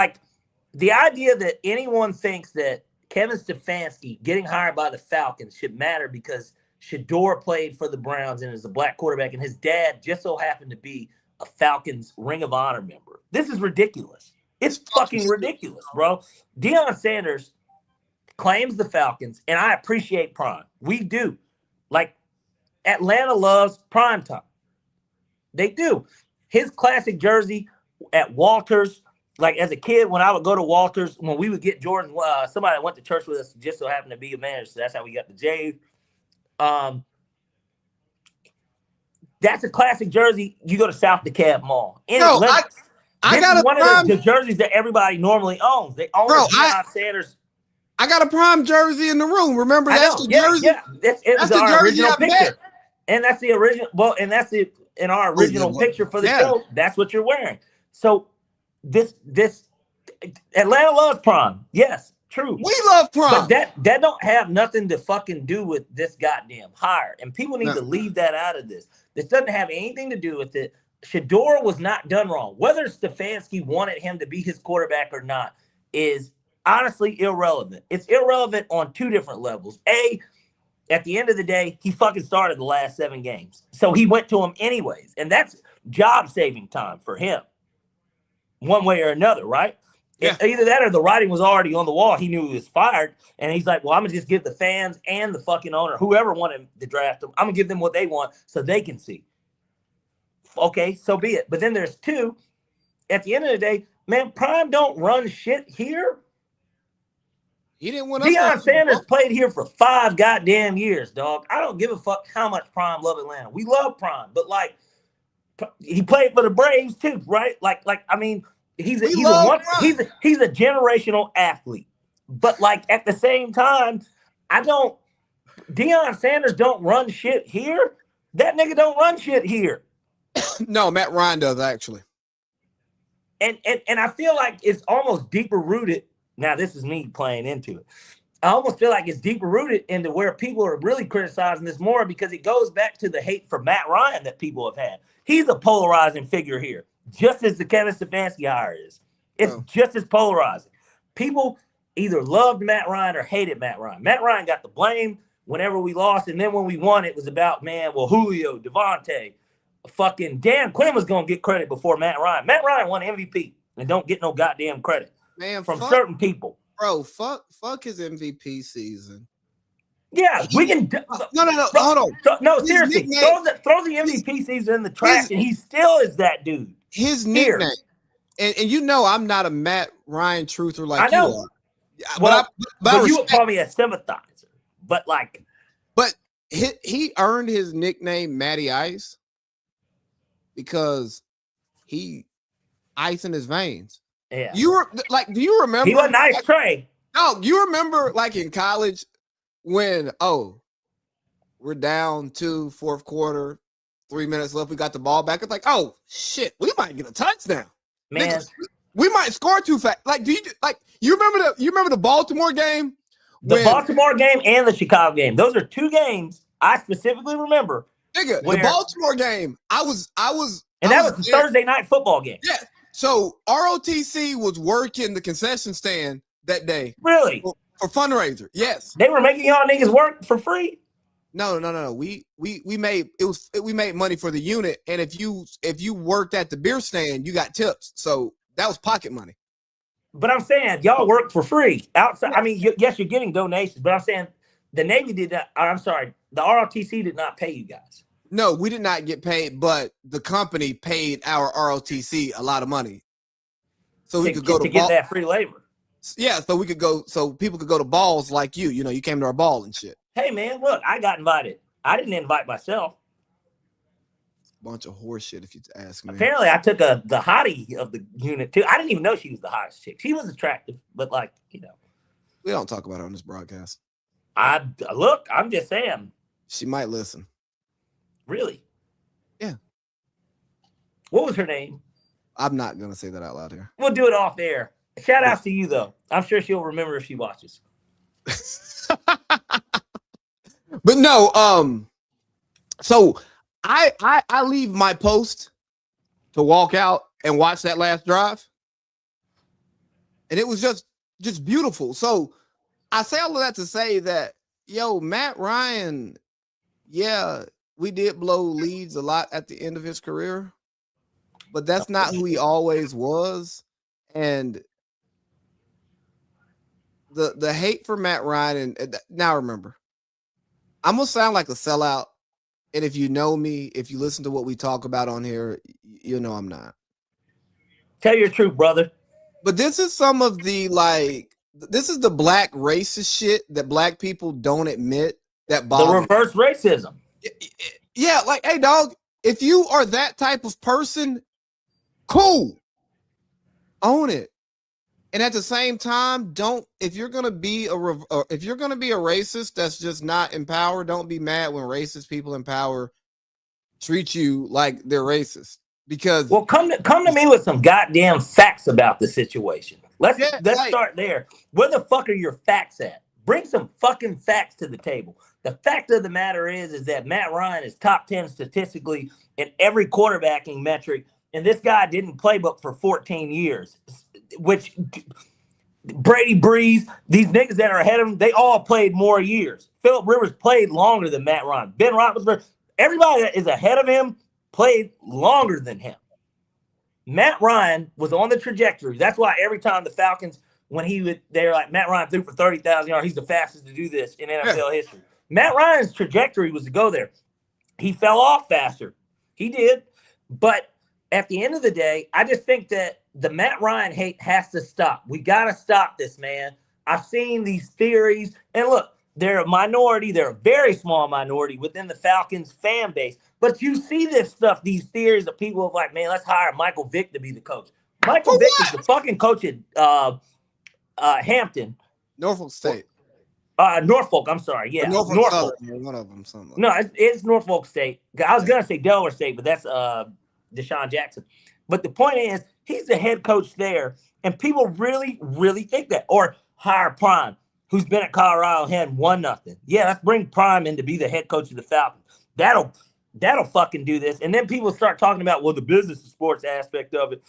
the idea that anyone thinks that Kevin Stefanski getting hired by the Falcons should matter because Shador played for the Browns and is a black quarterback, and his dad just so happened to be a Falcons Ring of Honor member. This is ridiculous. It's fucking ridiculous, bro. Deion Sanders claims the Falcons, and I appreciate Prime. We do. Like, Atlanta loves prime time. They do. His classic jersey at Walters, like as a kid, when I would go to Walters, when we would get Jordan, somebody that went to church with us just so happened to be a manager, so that's how we got the J's. That's a classic jersey. You go to South DeKalb Mall. Bro, I got one of the jerseys that everybody normally owns. They own Deion Sanders. I got a Prime jersey in the room. Remember, that's the jersey. Yeah, it was our original picture. And that's the original. Well, and that's it in our original picture for the show. That's what you're wearing. So this Atlanta loves Prime. Yes, true. We love Prime. But that don't have nothing to fucking do with this goddamn hire. And people need to leave that out of this. This doesn't have anything to do with it. Shador was not done wrong. Whether Stefanski wanted him to be his quarterback or not is honestly irrelevant. It's irrelevant on two different levels. At the end of the day, he fucking started the last 7 games. So he went to him anyways. And that's job-saving time for him. One way or another, right? Yeah. Either that or the writing was already on the wall. He knew he was fired. And he's like, well, I'm going to just give the fans and the fucking owner, whoever wanted to draft him, I'm going to give them what they want so they can see. Okay, so be it. But then there's 2. At the end of the day, man, Prime don't run shit here. He didn't want Deion Sanders played here for 5 goddamn years, dog. I don't give a fuck how much Prime love Atlanta. We love Prime, but like he played for the Braves too, right? Like I mean, he's a generational athlete. But like at the same time, Deion Sanders don't run shit here. That nigga don't run shit here. No, Matt Ryan does actually. And I feel like it's almost deeper rooted. Now, this is me playing into it. I almost feel like it's deeper rooted into where people are really criticizing this more because it goes back to the hate for Matt Ryan that people have had. He's a polarizing figure here, just as the Kevin Stefanski hire is. It's just as polarizing. People either loved Matt Ryan or hated Matt Ryan. Matt Ryan got the blame whenever we lost, and then when we won, it was about, man, well, Julio, Devontae, fucking Dan Quinn was going to get credit before Matt Ryan. Matt Ryan won MVP and don't get no goddamn credit. Man, from certain people, bro. Fuck his MVP season. Yeah, we can. No. Hold on. No, seriously, throw the MVP season in the trash, and he still is that dude. His nickname, and you know, I'm not a Matt Ryan truther like I know. You are. But you would call me a sympathizer. But he earned his nickname Matty Ice because he ice in his veins. Yeah. Do you remember? He was nice, Trey. No, you remember like in college when, we're down 2, fourth quarter, 3 minutes left. We got the ball back. It's like, oh shit, we might get a touchdown. Man, nigga, we might score too fast. Like, you remember the Baltimore game? The Baltimore game and the Chicago game. Those are 2 games I specifically remember. Nigga, the Baltimore game, I was and that was the Thursday night football game. Yeah. So ROTC was working the concession stand that day. Really? For fundraiser. Yes. They were making y'all niggas work for free? No. We made money for the unit, and if you worked at the beer stand, you got tips. So that was pocket money. But I'm saying y'all work for free outside. I mean, yes, you're getting donations, but I'm saying the Navy did not. I'm sorry, the ROTC did not pay you guys. No, we did not get paid, but the company paid our ROTC a lot of money, so we could go to get that free labor. Yeah, so we could go, so people could go to balls like you. You know, you came to our ball and shit. Hey man, look, I got invited. I didn't invite myself. Bunch of horse shit, if you ask me. Apparently, I took the hottie of the unit too. I didn't even know she was the hottest chick. She was attractive, but we don't talk about her on this broadcast. I'm just saying. She might listen. Really? Yeah. What was her name? I'm not gonna say that out loud here. We'll do it off air. Shout out to you though. I'm sure she'll remember if she watches. But no, so I leave my post to walk out and watch that last drive, and it was just beautiful. So I say all of that to say that Matt Ryan yeah, we did blow leads a lot at the end of his career, but that's not who he always was. And the hate for Matt Ryan, and now remember, I'm gonna sound like a sellout. And if you know me, if you listen to what we talk about on here, you know I'm not. Tell your truth, brother. But this is some of the this is the black racist shit that black people don't admit that bothers. The reverse racism. Yeah, like, hey, dog, if you are that type of person, cool, own it. And at the same time, if you're gonna be a racist that's just not in power, don't be mad when racist people in power treat you like they're racist. Because come to me with some goddamn facts about the situation. Let's start there. Where the fuck are your facts at? Bring some fucking facts to the table. The fact of the matter is that Matt Ryan is top 10 statistically in every quarterbacking metric, and this guy didn't play but for 14 years, which Brady Breeze, these niggas that are ahead of him, they all played more years. Phillip Rivers played longer than Matt Ryan. Ben Roethlisberger, everybody that is ahead of him played longer than him. Matt Ryan was on the trajectory. That's why every time the Falcons, they're like, Matt Ryan threw for 30,000 yards. He's the fastest to do this in NFL history. Matt Ryan's trajectory was to go there. He fell off faster. He did. But at the end of the day, I just think that the Matt Ryan hate has to stop. We got to stop this, man. I've seen these theories. And look, they're a minority. They're a very small minority within the Falcons fan base. But you see this stuff, these theories of people like, man, let's hire Michael Vick to be the coach. Michael Vick is the fucking coach at Hampton. Norfolk State. Norfolk, I'm sorry. Yeah. Norfolk. One of them. Something. No, it's Norfolk State. I was going to say Delaware State, but that's Deshaun Jackson. But the point is, he's the head coach there, and people really, really think that. Or hire Prime, who's been at Colorado and hadn't won nothing. Yeah, let's bring Prime in to be the head coach of the Falcons. That'll fucking do this. And then people start talking about, well, the business and sports aspect of it,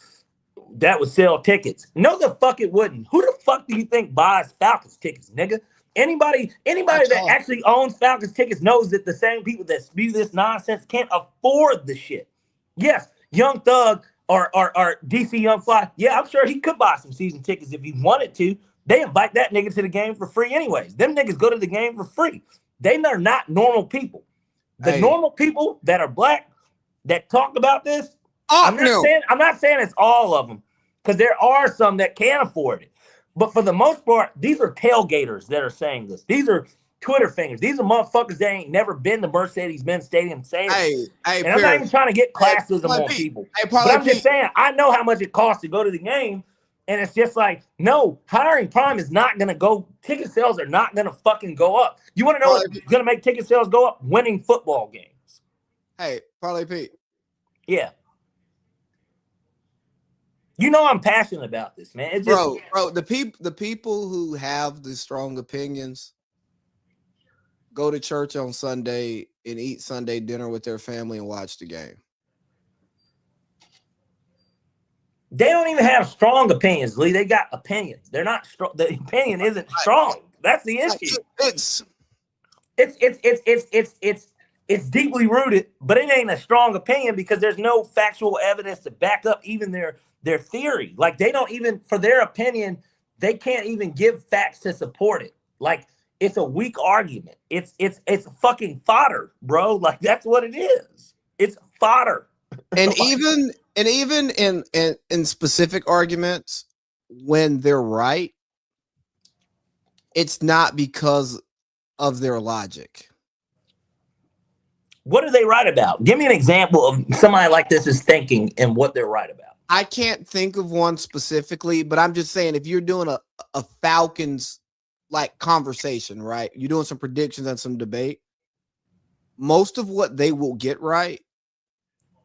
that would sell tickets. No, the fuck it wouldn't. Who the fuck do you think buys Falcons tickets, nigga? Anybody that actually owns Falcons tickets knows that the same people that spew this nonsense can't afford the shit. Yes, Young Thug or DC Young Fly, yeah, I'm sure he could buy some season tickets if he wanted to. They invite that nigga to the game for free anyways. Them niggas go to the game for free. They are not normal people. The normal people that are black that talk about this, I'm not saying it's all of them, because there are some that can afford it. But for the most part, these are tailgaters that are saying this. These are Twitter fingers. These are motherfuckers that ain't never been to Mercedes-Benz Stadium saying it. And I'm not even trying to get classism on people. But I'm just saying, I know how much it costs to go to the game. And it's just like, no, hiring Prime is not going to go. Ticket sales are not going to fucking go up. You want to know what's going to make ticket sales go up? Winning football games. Hey, Parlay Pete. Yeah. You know I'm passionate about this, man. It's just, bro, the people who have the strong opinions go to church on Sunday and eat Sunday dinner with their family and watch the game. They don't even have strong opinions, Lee. They got opinions. They're not strong. The opinion isn't strong. That's the issue. It's deeply rooted, but it ain't a strong opinion because there's no factual evidence to back up even their theory. Like, they don't even, for their opinion, they can't even give facts to support it. Like, it's a weak argument. It's fucking fodder, bro. Like, that's what it is. It's fodder. And even in specific arguments, when they're right, it's not because of their logic. What are they right about? Give me an example of somebody like this is thinking and what they're right about. I can't think of one specifically, but I'm just saying, if you're doing a Falcons like conversation, right? You're doing some predictions and some debate. Most of what they will get right,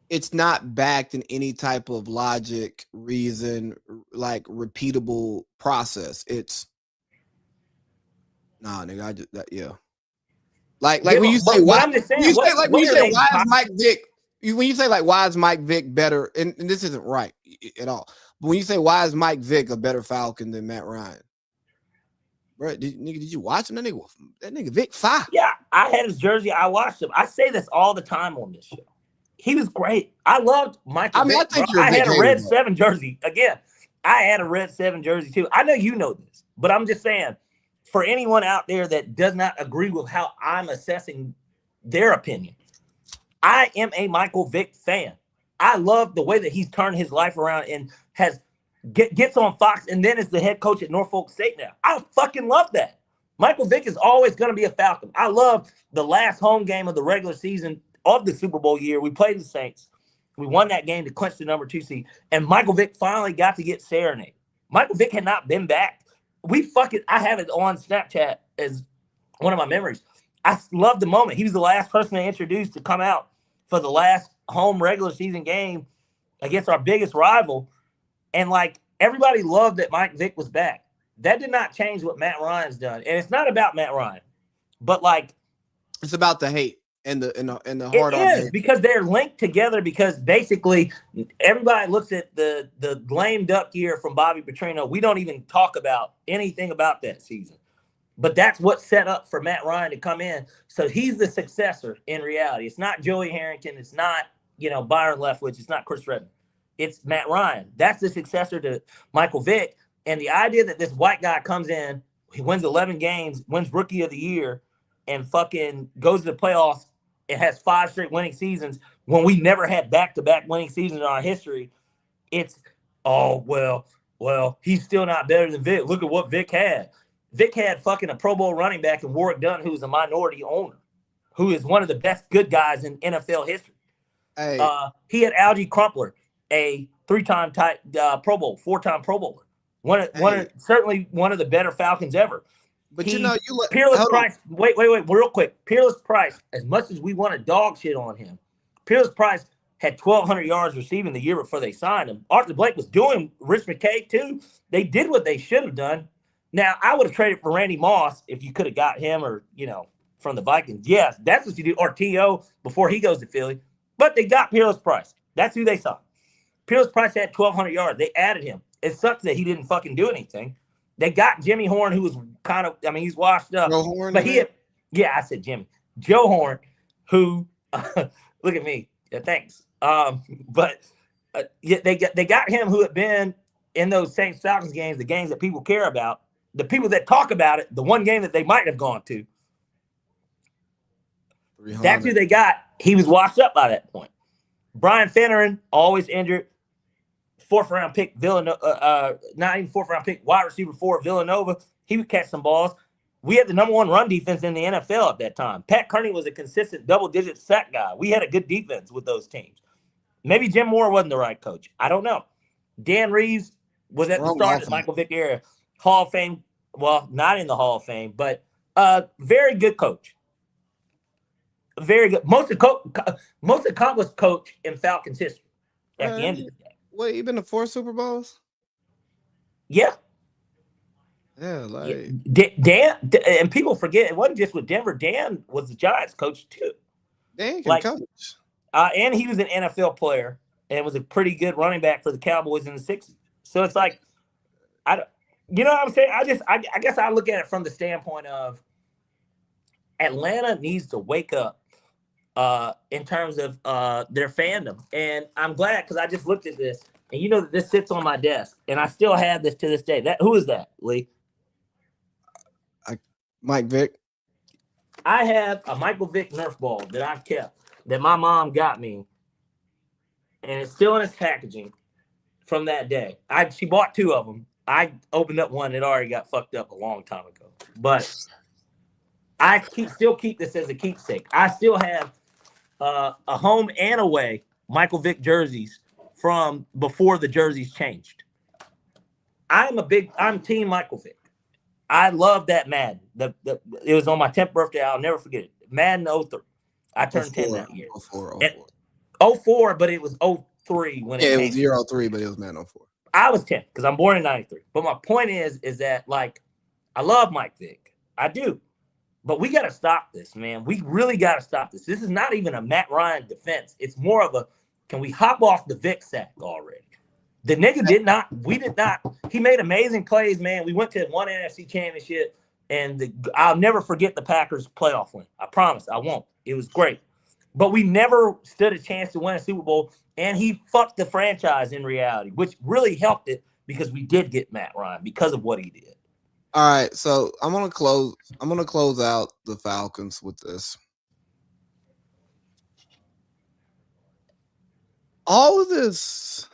it's not backed in any type of logic, reason, like repeatable process. It's nah, nigga. Like when you say why, when you say why is Mike Vick better, and this isn't right at all. But when you say why is Mike Vick a better Falcon than Matt Ryan, bro? Did you watch him? That nigga Vick fire. Yeah, I had his jersey. I watched him. I say this all the time on this show. He was great. I loved Michael Vick. I had a red 7 jersey. Again, I had a red 7 jersey too. I know you know this, but I'm just saying, for anyone out there that does not agree with how I'm assessing their opinion, I am a Michael Vick fan. I love the way that he's turned his life around and gets on Fox and then is the head coach at Norfolk State now. I fucking love that. Michael Vick is always going to be a Falcon. I love the last home game of the regular season of the Super Bowl year. We played the Saints. We won that game to clinch the number 2 seed. And Michael Vick finally got to get serenaded. Michael Vick had not been back. I have it on Snapchat as one of my memories. I love the moment. He was the last person they introduced to come out for the last home regular season game against our biggest rival. And like everybody loved that Mike Vick was back. That did not change what Matt Ryan's done. And it's not about Matt Ryan, but like it's about the hate and the hard on. It is because they're linked together because basically everybody looks at the lame duck year from Bobby Petrino. We don't even talk about anything about that season. But that's what set up for Matt Ryan to come in. So he's the successor in reality. It's not Joey Harrington. It's not, Byron Leftwich. It's not Chris Redman. It's Matt Ryan. That's the successor to Michael Vick. And the idea that this white guy comes in, he wins 11 games, wins Rookie of the Year, and fucking goes to the playoffs and has 5 straight winning seasons when we never had back-to-back winning seasons in our history. It's, well, he's still not better than Vick. Look at what Vick had. Vick had fucking a Pro Bowl running back in Warwick Dunn, who's a minority owner, who is one of the best good guys in NFL history. Hey. He had Algie Crumpler, a 3-time Pro Bowl, 4-time Pro Bowler. Certainly one of the better Falcons ever. But Peerless Price. Wait, real quick. Peerless Price, as much as we want to dog shit on him, Peerless Price had 1,200 yards receiving the year before they signed him. Arthur Blake was doing Rich McKay too. They did what they should have done. Now, I would have traded for Randy Moss if you could have got him or, from the Vikings. Yes, that's what you do. Or T.O. before he goes to Philly. But they got Peerless Price. That's who they saw. Peerless Price had 1,200 yards. They added him. It sucks that he didn't fucking do anything. They got Jimmy Horn, who was kind of, he's washed up. Joe Horn? But I said Jimmy. Joe Horn, who, look at me. Yeah, thanks. They got him who had been in those Saints Falcons games, the games that people care about. The people that talk about it, the one game that they might have gone to. That's who they got. He was washed up by that point. Brian Finneran, always injured. 4th-round pick, Villanova. Not even 4th-round pick, wide receiver 4 at Villanova. He would catch some balls. We had the number 1 run defense in the NFL at that time. Pat Kearney was a consistent double-digit sack guy. We had a good defense with those teams. Maybe Jim Moore wasn't the right coach. I don't know. Dan Reeves was at the start of the Michael Vick era. Hall of Fame, well, not in the Hall of Fame, but very good coach. Very good. Most accomplished coach in Falcons history at the end of the day. Wait, you been to 4 Super Bowls? Yeah. Yeah, Dan, and people forget, it wasn't just with Denver. Dan was the Giants coach too. Dan can coach. And he was an NFL player and was a pretty good running back for the Cowboys in the 60s. So it's like, you know what I'm saying? I guess I look at it from the standpoint of Atlanta needs to wake up in terms of their fandom. And I'm glad because I just looked at this and you know that this sits on my desk and I still have this to this day. Who is that, Lee? Mike Vick. I have a Michael Vick Nerf ball that I kept that my mom got me, and it's still in its packaging from that day. She bought 2 of them. I opened up one that already got fucked up a long time ago, but I still keep this as a keepsake. I still have a home and away Michael Vick jerseys from before the jerseys changed. I'm team Michael Vick. I love that Madden. It was on my 10th birthday. I'll never forget it. Madden 03. I turned 10 that year. 04, but it was 03 when it came. It was year 03, but it was Madden 04. I was 10 because I'm born in 93. But my point is that, like, I love Mike Vick. I do. But we got to stop this, man. We really got to stop this. This is not even a Matt Ryan defense. It's more of a, can we hop off the Vick sack already? The nigga we did not. He made amazing plays, man. We went to one NFC championship. And I'll never forget the Packers playoff win. I promise I won't. It was great. But we never stood a chance to win a Super Bowl, and he fucked the franchise in reality, which really helped it because we did get Matt Ryan because of what he did. All right, so I'm gonna close out the Falcons with this. All of this,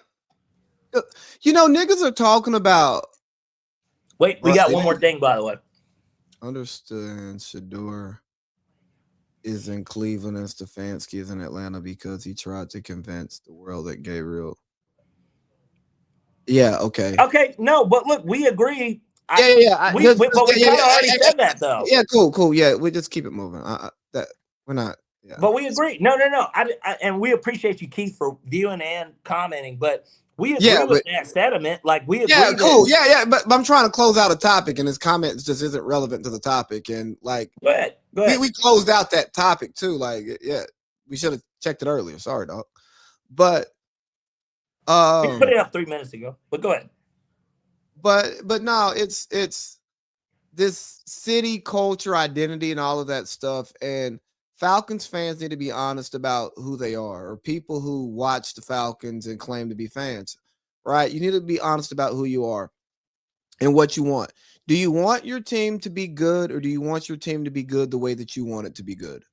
niggas are talking about. Wait, we got one more thing, by the way. Understand Shador is in Cleveland and Stefanski is in Atlanta because he tried to convince the world that Gabriel. Yeah, okay. Okay, no, but look, we agree. Yeah. We kind of already said that, though. Yeah, cool. Yeah, we just keep it moving. We're not. Yeah. But we agree. No. And we appreciate you, Keith, for viewing and commenting. But we agree with that sentiment. Like we agree. Yeah, cool. Yeah. But I'm trying to close out a topic, and his comment just isn't relevant to the topic. And like, go ahead. We closed out that topic too. Like, yeah, we should have checked it earlier. Sorry, dog. But we put it up 3 minutes ago. But go ahead. But no, it's this city culture, identity, and all of that stuff. And Falcons fans need to be honest about who they are, or people who watch the Falcons and claim to be fans, right? You need to be honest about who you are and what you want. Do you want your team to be good, or do you want your team to be good the way that you want it to be good?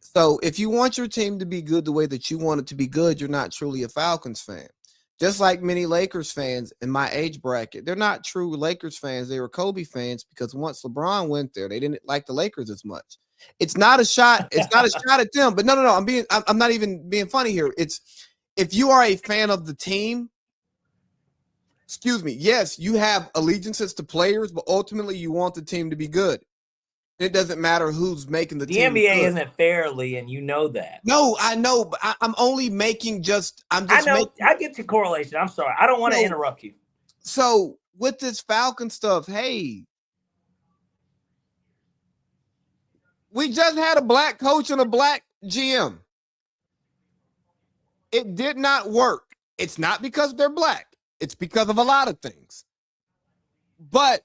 So if you want your team to be good the way that you want it to be good, you're not truly a Falcons fan. Just like many Lakers fans in my age bracket, they're not true Lakers fans. They were Kobe fans because once LeBron went there, they didn't like the Lakers as much. It's not a shot. It's not a shot at them. But no. I'm not even being funny here. It's if you are a fan of the team. Excuse me. Yes, you have allegiances to players, but ultimately you want the team to be good. It doesn't matter who's making the team. The NBA isn't fairly, and you know that. No, I know, but I'm only making I get your correlation. I'm sorry. I don't want to interrupt you. So with this Falcon stuff, hey, we just had a black coach and a black GM. It did not work. It's not because they're black. It's because of a lot of things. But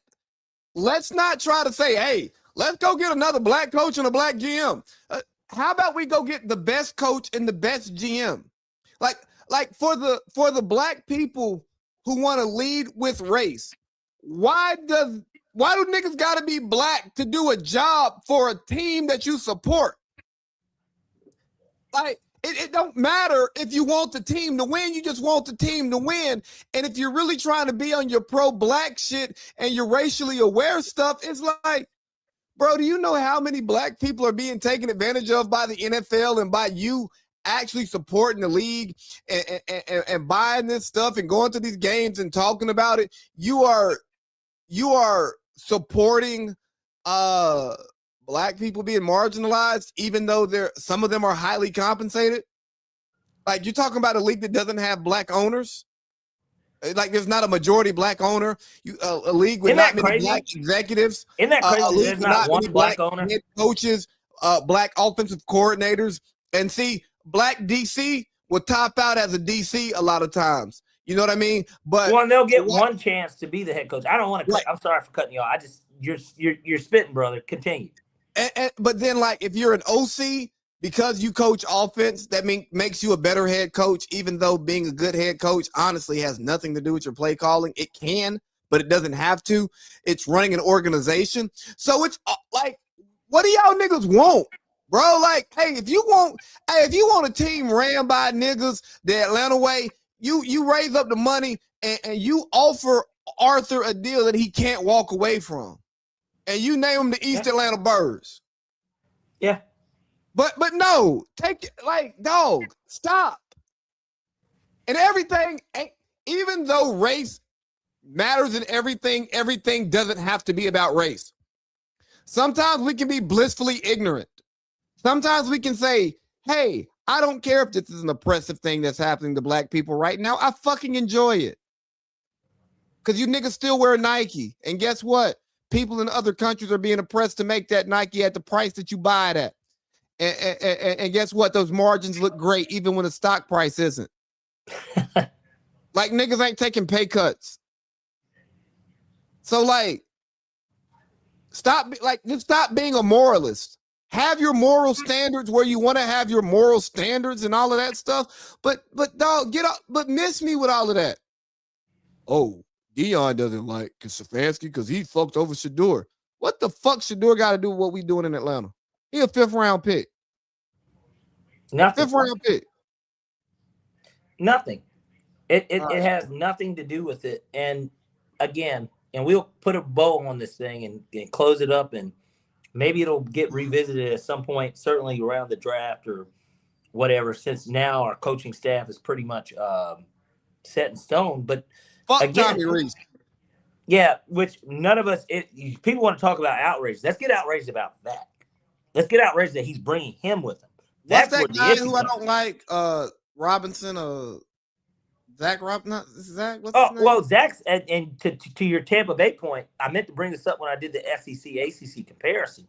let's not try to say, hey, let's go get another black coach and a black GM. How about we go get the best coach and the best GM? Like for the black people who want to lead with race, why do niggas got to be black to do a job for a team that you support? Like, it don't matter if you want the team to win. You just want the team to win. And if you're really trying to be on your pro-black shit and your racially aware stuff, it's like, bro, do you know how many black people are being taken advantage of by the NFL and by you actually supporting the league and buying this stuff and going to these games and talking about it? You are supporting black people being marginalized, even though some of them are highly compensated. Like, you're talking about a league that doesn't have black owners. Like, there's not a majority black owner. A league with not many black executives. Isn't that crazy? There's not one black owner. Head coaches, black offensive coordinators, and see, black DC will top out as a DC a lot of times. You know what I mean? But they'll get one chance to be the head coach. I don't want to. Right. I'm sorry for cutting you off. You're spitting, brother. Continue. But then, like, if you're an OC, because you coach offense, that makes you a better head coach, even though being a good head coach honestly has nothing to do with your play calling. It can, but it doesn't have to. It's running an organization. So it's like, what do y'all niggas want, bro? Like, hey, if you want a team ran by niggas the Atlanta way, you raise up the money and you offer Arthur a deal that he can't walk away from. And you name them the East Atlanta Birds. Yeah. But no, take it, like, dog, stop. And everything, even though race matters in everything doesn't have to be about race. Sometimes we can be blissfully ignorant. Sometimes we can say, hey, I don't care if this is an oppressive thing that's happening to black people right now. I fucking enjoy it. Because you niggas still wear Nike. And guess what? People in other countries are being oppressed to make that Nike at the price that you buy it at. And guess what? Those margins look great even when the stock price isn't. Like, niggas ain't taking pay cuts. So, like, Just stop being a moralist. Have your moral standards where you want to have your moral standards and all of that stuff. But dog, but miss me with all of that. Oh, Dion doesn't like Stefanski because he fucked over Shador. What the fuck Shador got to do with what we doing in Atlanta? He a 5th round pick. Nothing. 5th round pick. Nothing. It has nothing to do with it. And again, and we'll put a bow on this thing and close it up, and maybe it'll get revisited at some point, certainly around the draft or whatever, since now our coaching staff is pretty much set in stone. But fuck again, Tommy Reese. Yeah, which none of us – people want to talk about outrage. Let's get outraged about that. Let's get outraged that he's bringing him with him. That's that guy who I don't like, Robinson, Zach Robinson. Zach, what's his name? Well, Zach's and to your Tampa Bay point, I meant to bring this up when I did the SEC ACC comparison.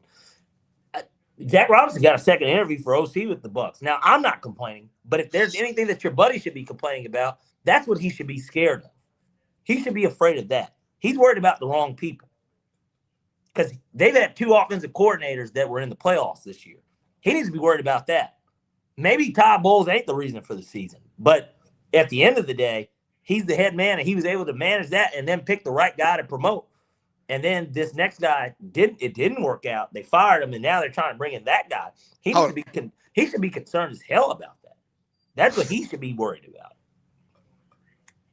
Zach Robinson got a second interview for OC with the Bucs. Now, I'm not complaining, but if there's anything that your buddy should be complaining about, that's what he should be scared of. He should be afraid of that. He's worried about the wrong people because they've had 2 offensive coordinators that were in the playoffs this year. He needs to be worried about that. Maybe Todd Bowles ain't the reason for the season, but at the end of the day, he's the head man, and he was able to manage that and then pick the right guy to promote. And then this next guy didn't work out. They fired him, and now they're trying to bring in that guy. He should be concerned as hell about that. That's what he should be worried about.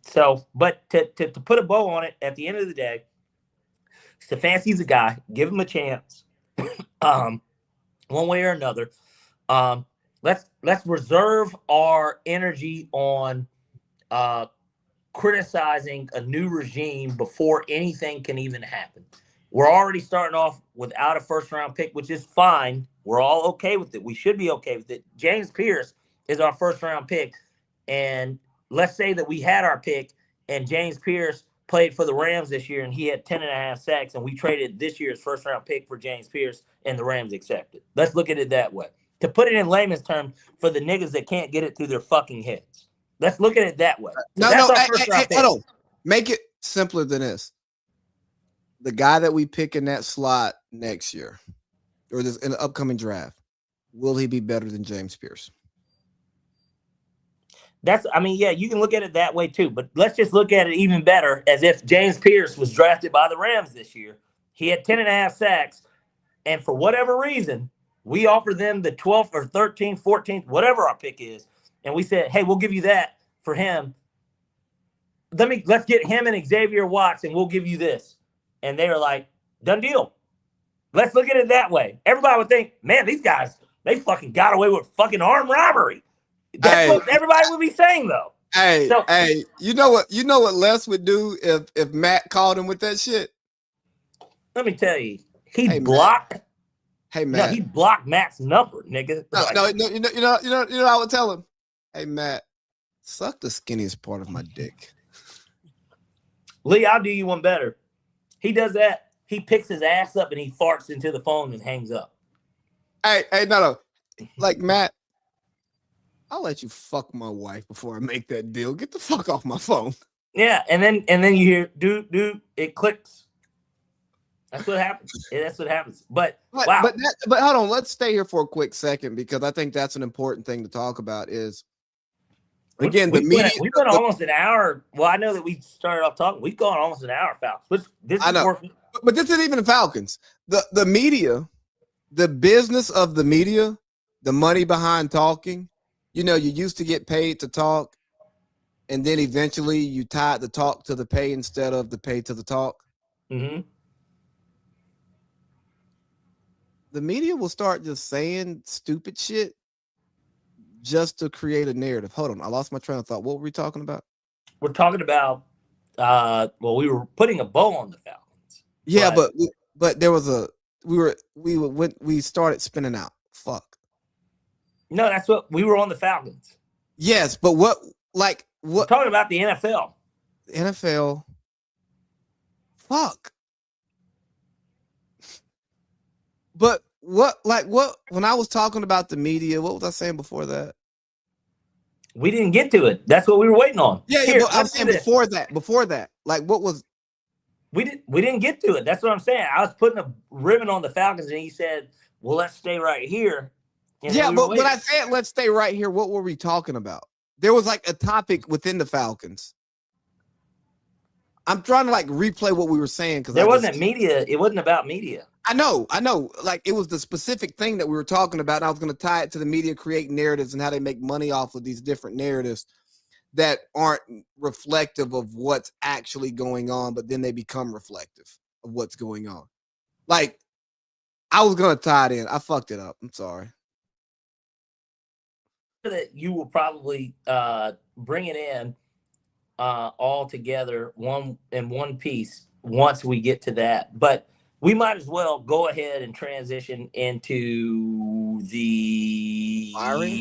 So, but to put a bow on it, at the end of the day, Stefanski's a guy. Give him a chance, one way or another. Let's reserve our energy on criticizing a new regime before anything can even happen. We're already starting off without a 1st-round pick, which is fine. We're all okay with it. We should be okay with it. James Pierce is our 1st-round pick, and let's say that we had our pick and James Pierce played for the Rams this year and he had 10.5 sacks, and we traded this year's 1st-round pick for James Pierce and the Rams accepted. Let's look at it that way. To put it in layman's terms for the niggas that can't get it through their fucking heads. Let's look at it that way. Hold on. Make it simpler than this. The guy that we pick in that slot next year or in the upcoming draft, will he be better than James Pierce? You can look at it that way too, but let's just look at it even better as if James Pierce was drafted by the Rams this year. He had 10.5 sacks, and for whatever reason, we offered them the 12th or 13th, 14th, whatever our pick is, and we said, hey, we'll give you that for him. Let's get him and Xavier Watts, and we'll give you this. And they were like, done deal. Let's look at it that way. Everybody would think, man, these guys, they fucking got away with fucking armed robbery. That's what everybody would be saying, though. Hey, you know what Les would do if Matt called him with that shit? Let me tell you, he'd block. Hey, Matt. No, he'd block Matt's number, nigga. You know, I would tell him, hey, Matt, suck the skinniest part of my dick. Lee, I'll do you one better. He does that. He picks his ass up and he farts into the phone and hangs up. Hey, no. Like, Matt, I'll let you fuck my wife before I make that deal. Get the fuck off my phone. Yeah, and then you hear, dude, it clicks. That's what happens. That's what happens. But wow. But hold on, let's stay here for a quick second because I think that's an important thing to talk about is, again, the media. We've been almost an hour. Well, I know that we started off talking. We've gone almost an hour, Falcons. I know. But this isn't even the Falcons. The media, the business of the media, the money behind talking. You know, you used to get paid to talk, and then eventually you tied the talk to the pay instead of the pay to the talk. Mm-hmm. The media will start just saying stupid shit just to create a narrative. Hold on, I lost my train of thought. What were we talking about? We're talking about, we were putting a bow on the Falcons. Yeah, but there was we started spinning out. Fuck. No, that's what we were on the Falcons. Yes, but what? We're talking about the NFL. NFL. Fuck. But what? When I was talking about the media, what was I saying before that? We didn't get to it. That's what we were waiting on. Yeah, but I'm saying before that. Like, what was? We didn't get to it. That's what I'm saying. I was putting a ribbon on the Falcons, and he said, "Well, let's stay right here." Yeah, but when I said let's stay right here, what were we talking about? There was like a topic within the Falcons. I'm trying to like replay what we were saying because there wasn't media. It wasn't about media. I know. Like it was the specific thing that we were talking about. And I was going to tie it to the media creating narratives and how they make money off of these different narratives that aren't reflective of what's actually going on, but then they become reflective of what's going on. Like I was going to tie it in. I fucked it up. I'm sorry. That you will probably bring it in all together one piece once we get to that, but we might as well go ahead and transition into the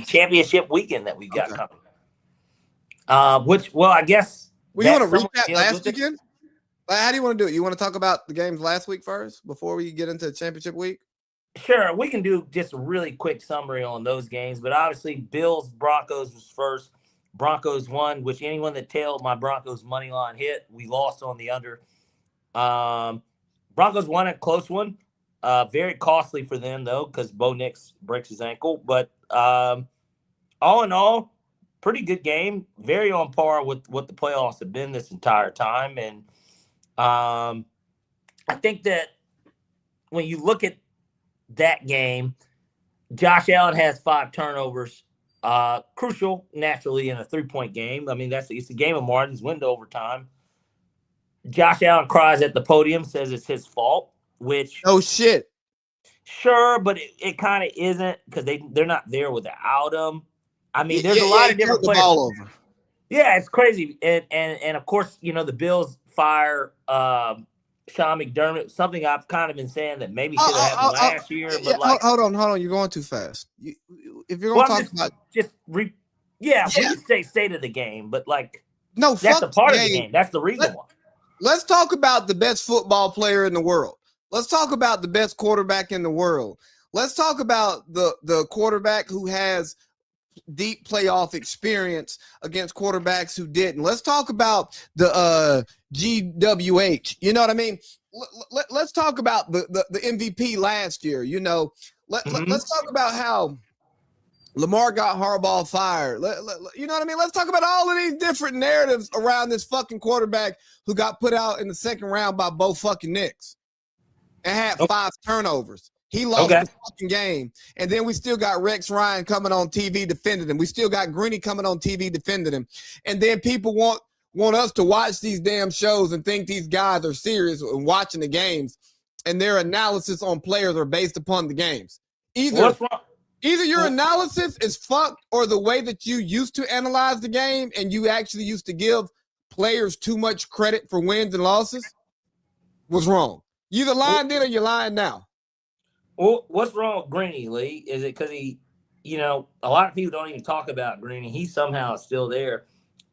championship weekend that we got coming. I guess. Well, you want to recap last weekend? How do you want to do it? You want to talk about the games last week first before we get into the championship week? Sure, we can do just a really quick summary on those games, but obviously Bills Broncos was first. Broncos won, which anyone that tailed my Broncos money line hit. We lost on the under. Broncos won a close one. Very costly for them though, because Bo Nix breaks his ankle. But all in all, pretty good game. Very on par with what the playoffs have been this entire time. And I think that when you look at that game, Josh Allen has 5 turnovers. Crucial, naturally, in a 3-point game. I mean, it's a game of margins, went to overtime. Josh Allen cries at the podium, says it's his fault, which oh shit. Sure, but it kind of isn't because they're not there without him. I mean, there's a lot of different players. All over. Yeah, it's crazy. And of course, the Bills fire Sean McDermott, something I've kind of been saying that maybe should have happened last year. But hold on, you're going too fast. If you're going to talk about we can state of the game, but no, that's a part of the game. That's the reason why. Let's talk about the best football player in the world. Let's talk about the best quarterback in the world. Let's talk about the quarterback who has deep playoff experience against quarterbacks who didn't. Let's talk about the GWH. You know what I mean? Let's talk about the MVP last year. Let's talk about how Lamar got Harbaugh fired. You know what I mean? Let's talk about all of these different narratives around this fucking quarterback who got put out in the second round by Bo fucking Nix and had 5 turnovers. He lost the fucking game. And then we still got Rex Ryan coming on TV defending him. We still got Greeny coming on TV defending him. And then people want us to watch these damn shows and think these guys are serious and watching the games, and their analysis on players are based upon the games. Either your analysis is fucked, or the way that you used to analyze the game and you actually used to give players too much credit for wins and losses was wrong. You either lying then or you're lying now. Well, what's wrong with Greeny, Lee? Is it because he, a lot of people don't even talk about Greeny. He somehow is still there.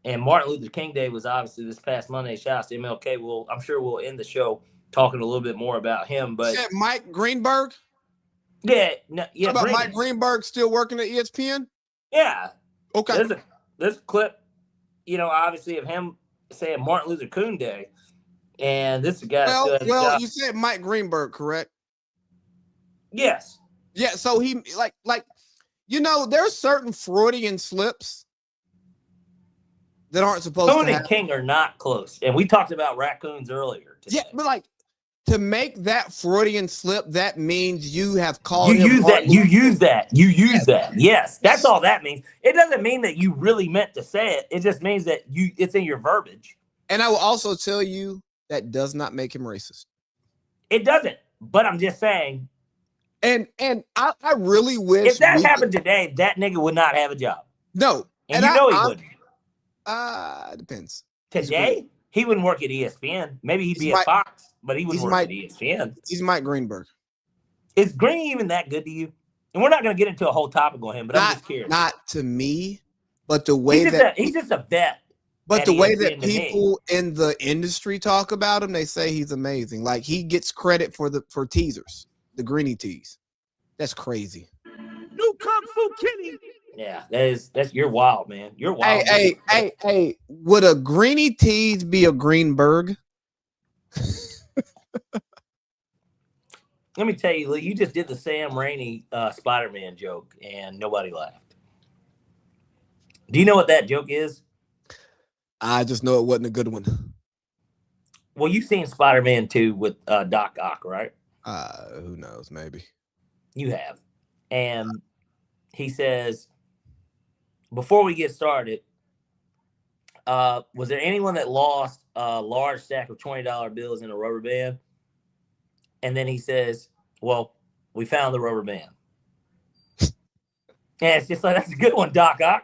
And Martin Luther King Day was obviously this past Monday. Shout out to MLK. I'm sure we'll end the show talking a little bit more about him. But Mike Greenberg? Yeah. How about Mike Greenberg still working at ESPN? Yeah. Okay. There's a clip, obviously of him saying Martin Luther King Day. And this guy. Well, you said Mike Greenberg, correct? Yes. Yeah. So he there's certain Freudian slips that aren't supposed to happen. Coon and King are not close. And we talked about raccoons earlier today. Yeah, but to make that Freudian slip, that means you have called him. You use that. Yes. That's all that means. It doesn't mean that you really meant to say it. It just means that it's in your verbiage. And I will also tell you that does not make him racist. It doesn't. But I'm just saying. And I really wish if that happened today, that nigga would not have a job. No. And he wouldn't. It depends. Today, he wouldn't work at ESPN. Maybe he'd be at Fox, but he wouldn't work at ESPN. He's Mike Greenberg. Is Green even that good to you? And we're not going to get into a whole topic on him, but I'm just curious. Not to me, but the way he's just a vet. But the way that people in the industry talk about him, they say he's amazing. Like he gets credit for teasers, the Greeny tease. That's crazy. New Kung Fu Kenny. Yeah, that's you're wild, man. You're wild. Hey, would a Greeny tease be a Greenberg? Let me tell you, Lee, you just did the Sam Raimi Spider-Man joke, and nobody laughed. Do you know what that joke is? I just know it wasn't a good one. Well, you've seen Spider-Man 2 with Doc Ock, right? Who knows? Maybe. You have. And he says, before we get started, was there anyone that lost a large stack of $20 bills in a rubber band? And then he says, well, we found the rubber band. Yeah, it's just like, that's a good one, Doc Ock.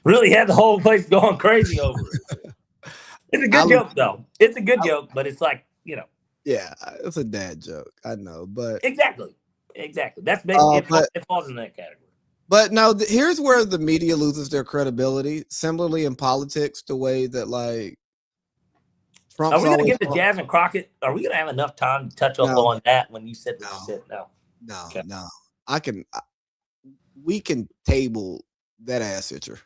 Really had the whole place going crazy over it. It's a good joke, though. It's a good joke, but it's like, you know. Yeah, it's a dad joke. I know, but. Exactly. That's basically, it falls in that category. But no, here's where the media loses their credibility. Similarly in politics, the way that like Trump's are we going to get to Jasmine Crockett? Are we going to have enough time to touch up on that when you said what you said? No. Okay. No. We can table that ass itcher.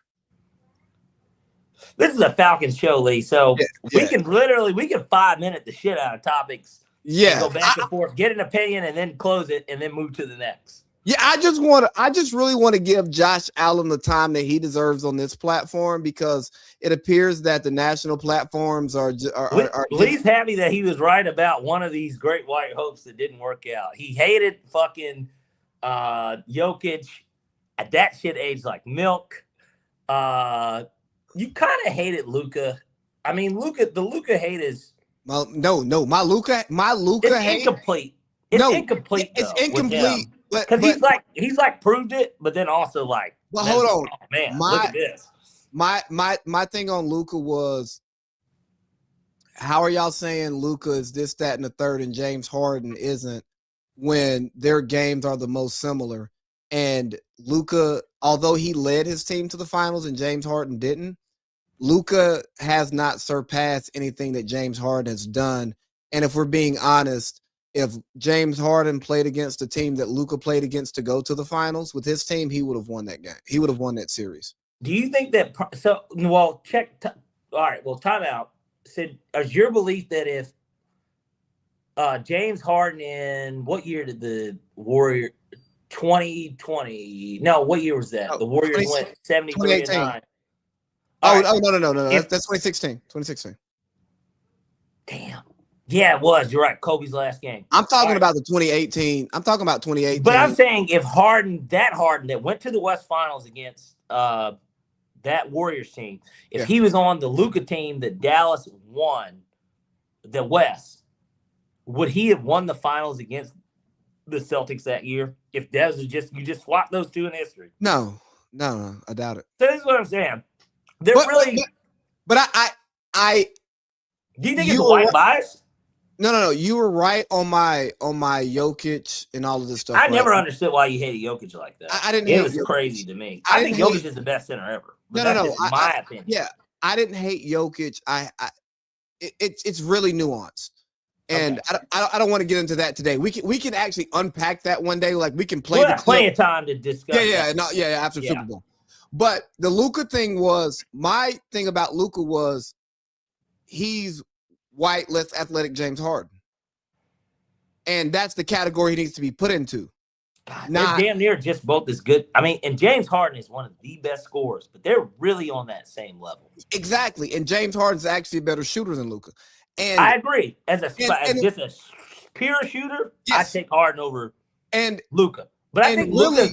This is a Falcons show, Lee. So we can 5-minute the shit out of topics. Yeah. Go back and forth, get an opinion, and then close it, and then move to the next. Yeah, I just really want to give Josh Allen the time that he deserves on this platform, because it appears that the national platforms are Lee's happy that he was right about one of these great white hopes that didn't work out. He hated fucking Jokic. That shit aged like milk. You kind of hated Luka. I mean, the Luka hate is my Luka hate incomplete. It's incomplete. It's incomplete. Because he's like proved it, but then also like, well, hold on, man, look at this. My thing on Luka was, how are y'all saying Luka is this, that, and the third, and James Harden isn't, when their games are the most similar? And Luka, although he led his team to the finals and James Harden didn't, Luka has not surpassed anything that James Harden has done. And if we're being honest, if James Harden played against a team that Luka played against to go to the finals with his team, he would have won that game. He would have won that series. Do you think that – so, well, all right, well, time out. Sid, is your belief that if James Harden in – what year did the Warrior – 2020 – no, what year was that? The Warriors went 73-9. Oh, no. That's 2016. 2016. Damn. Yeah, it was. You're right. Kobe's last game. I'm talking about the 2018. I'm talking about 2018. But I'm saying if Harden that went to the West Finals against that Warriors team, if he was on the Luka team that Dallas won the West, would he have won the finals against the Celtics that year? If that was just you just swap those two in history? No, I doubt it. So this is what I'm saying. They're But I do you think it's a white bias? No. You were right on my Jokic and all of this stuff. I never understood why you hated Jokic like that. I didn't. It was crazy to me. I think Jokic is the best center ever. No. My opinion. Yeah, I didn't hate Jokic. It's really nuanced, and okay. I don't want to get into that today. We can actually unpack that one day. Like we can play. We'll have plenty of time to discuss. After Super Bowl. But the Luka thing was, my thing about Luka was, he's white, less athletic James Harden. And that's the category he needs to be put into. God, they're damn near just both as good. I mean, and James Harden is one of the best scorers, but they're really on that same level. Exactly. And James Harden's actually a better shooter than Luka. And I agree. As a pure shooter, I take Harden over Luka. But I think Luka,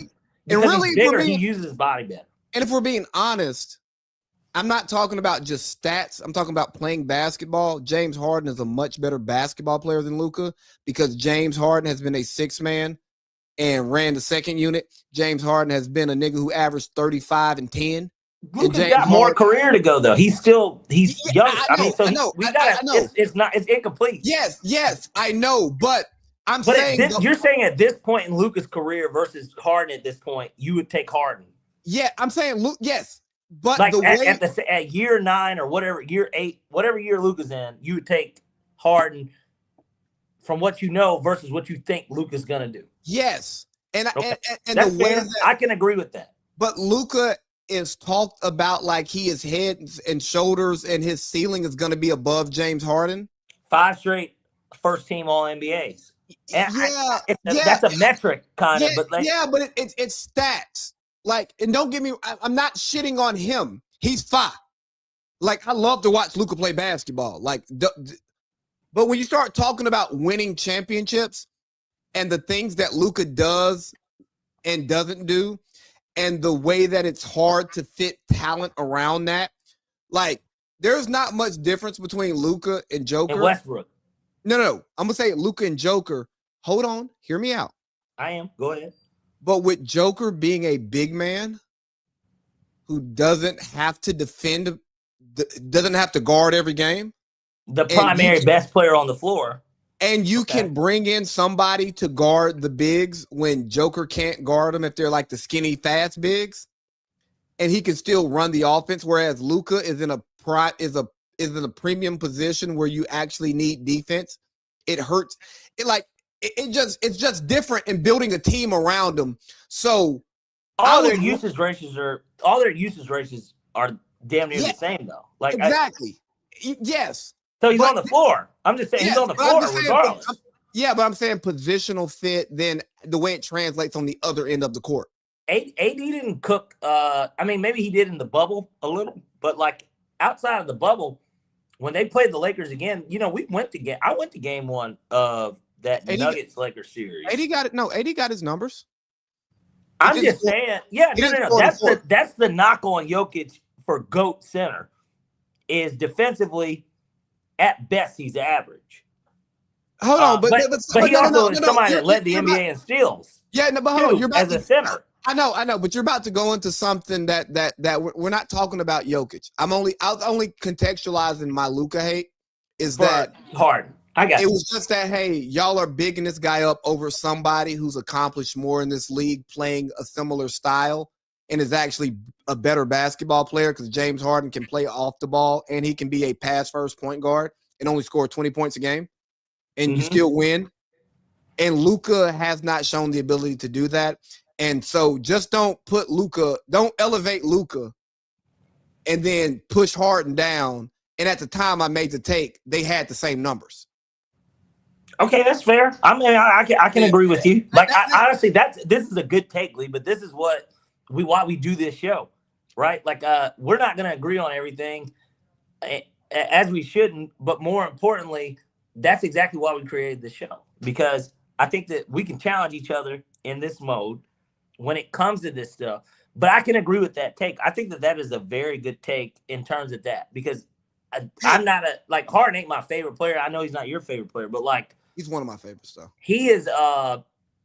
he's bigger, he uses his body better. And if we're being honest, I'm not talking about just stats. I'm talking about playing basketball. James Harden is a much better basketball player than Luka, because James Harden has been a six man and ran the second unit. James Harden has been a nigga who averaged 35 and 10. Luka's got more career to go though. He's young. I know. It's incomplete. Yes, I know, but you're saying at this point in Luka's career versus Harden at this point, you would take Harden. Yeah, I'm saying Luke. Yes, but like at year 9 or whatever, year 8, whatever year Luka's in, you would take Harden from what you know versus what you think Luka's gonna do. Yes, and that's the way I can agree with that. But Luka is talked about like he is head and shoulders, and his ceiling is going to be above James Harden. 5 straight first team All NBAs. And Yeah, that's a metric kind of, but but it's stats. Like, and don't get me, I'm not shitting on him. He's fine. Like, I love to watch Luka play basketball. Like, but when you start talking about winning championships and the things that Luka does and doesn't do, and the way that it's hard to fit talent around that, like, there's not much difference between Luka and Joker. And Westbrook. No. I'm gonna say Luka and Joker. Hold on, hear me out. I am. Go ahead. But with Joker being a big man who doesn't have to defend, doesn't have to guard every game, the primary best player on the floor, and you can bring in somebody to guard the bigs when Joker can't guard them if they're like the skinny, fast bigs, and he can still run the offense. Whereas Luka is in a premium position where you actually need defense. It hurts. It's just different in building a team around them. So all their usage ratios are damn near the same though. Like exactly. Yes. So he's on the floor. I'm just saying he's on the floor regardless. But I'm saying positional fit, then the way it translates on the other end of the court. AD didn't cook. I mean, maybe he did in the bubble a little, but like outside of the bubble, when they played the Lakers again, I went to game one of that Nuggets Lakers series. AD got his numbers. I'm just saying, no. That's the knock on Jokic for GOAT center is defensively, at best, he's average. Hold on, but he also is somebody that led the NBA in steals. Yeah, no, but hold on, you're about as a center. I know, but you're about to go into something that we're not talking about Jokic. I was only contextualizing my Luka hate is that Harden. I got it was just that, hey, y'all are bigging this guy up over somebody who's accomplished more in this league playing a similar style and is actually a better basketball player because James Harden can play off the ball and he can be a pass-first point guard and only score 20 points a game and you still win. And Luka has not shown the ability to do that. And so just don't elevate Luka and then push Harden down. And at the time I made the take, they had the same numbers. Okay, that's fair. I mean, I can agree with you. Like, honestly, this is a good take, Lee. But this is why we do this show, right? Like, we're not going to agree on everything, as we shouldn't. But more importantly, that's exactly why we created the show, because I think that we can challenge each other in this mode when it comes to this stuff. But I can agree with that take. I think that is a very good take in terms of that, because I'm not Harden ain't my favorite player. I know he's not your favorite player, but like. He's one of my favorites, though. He is,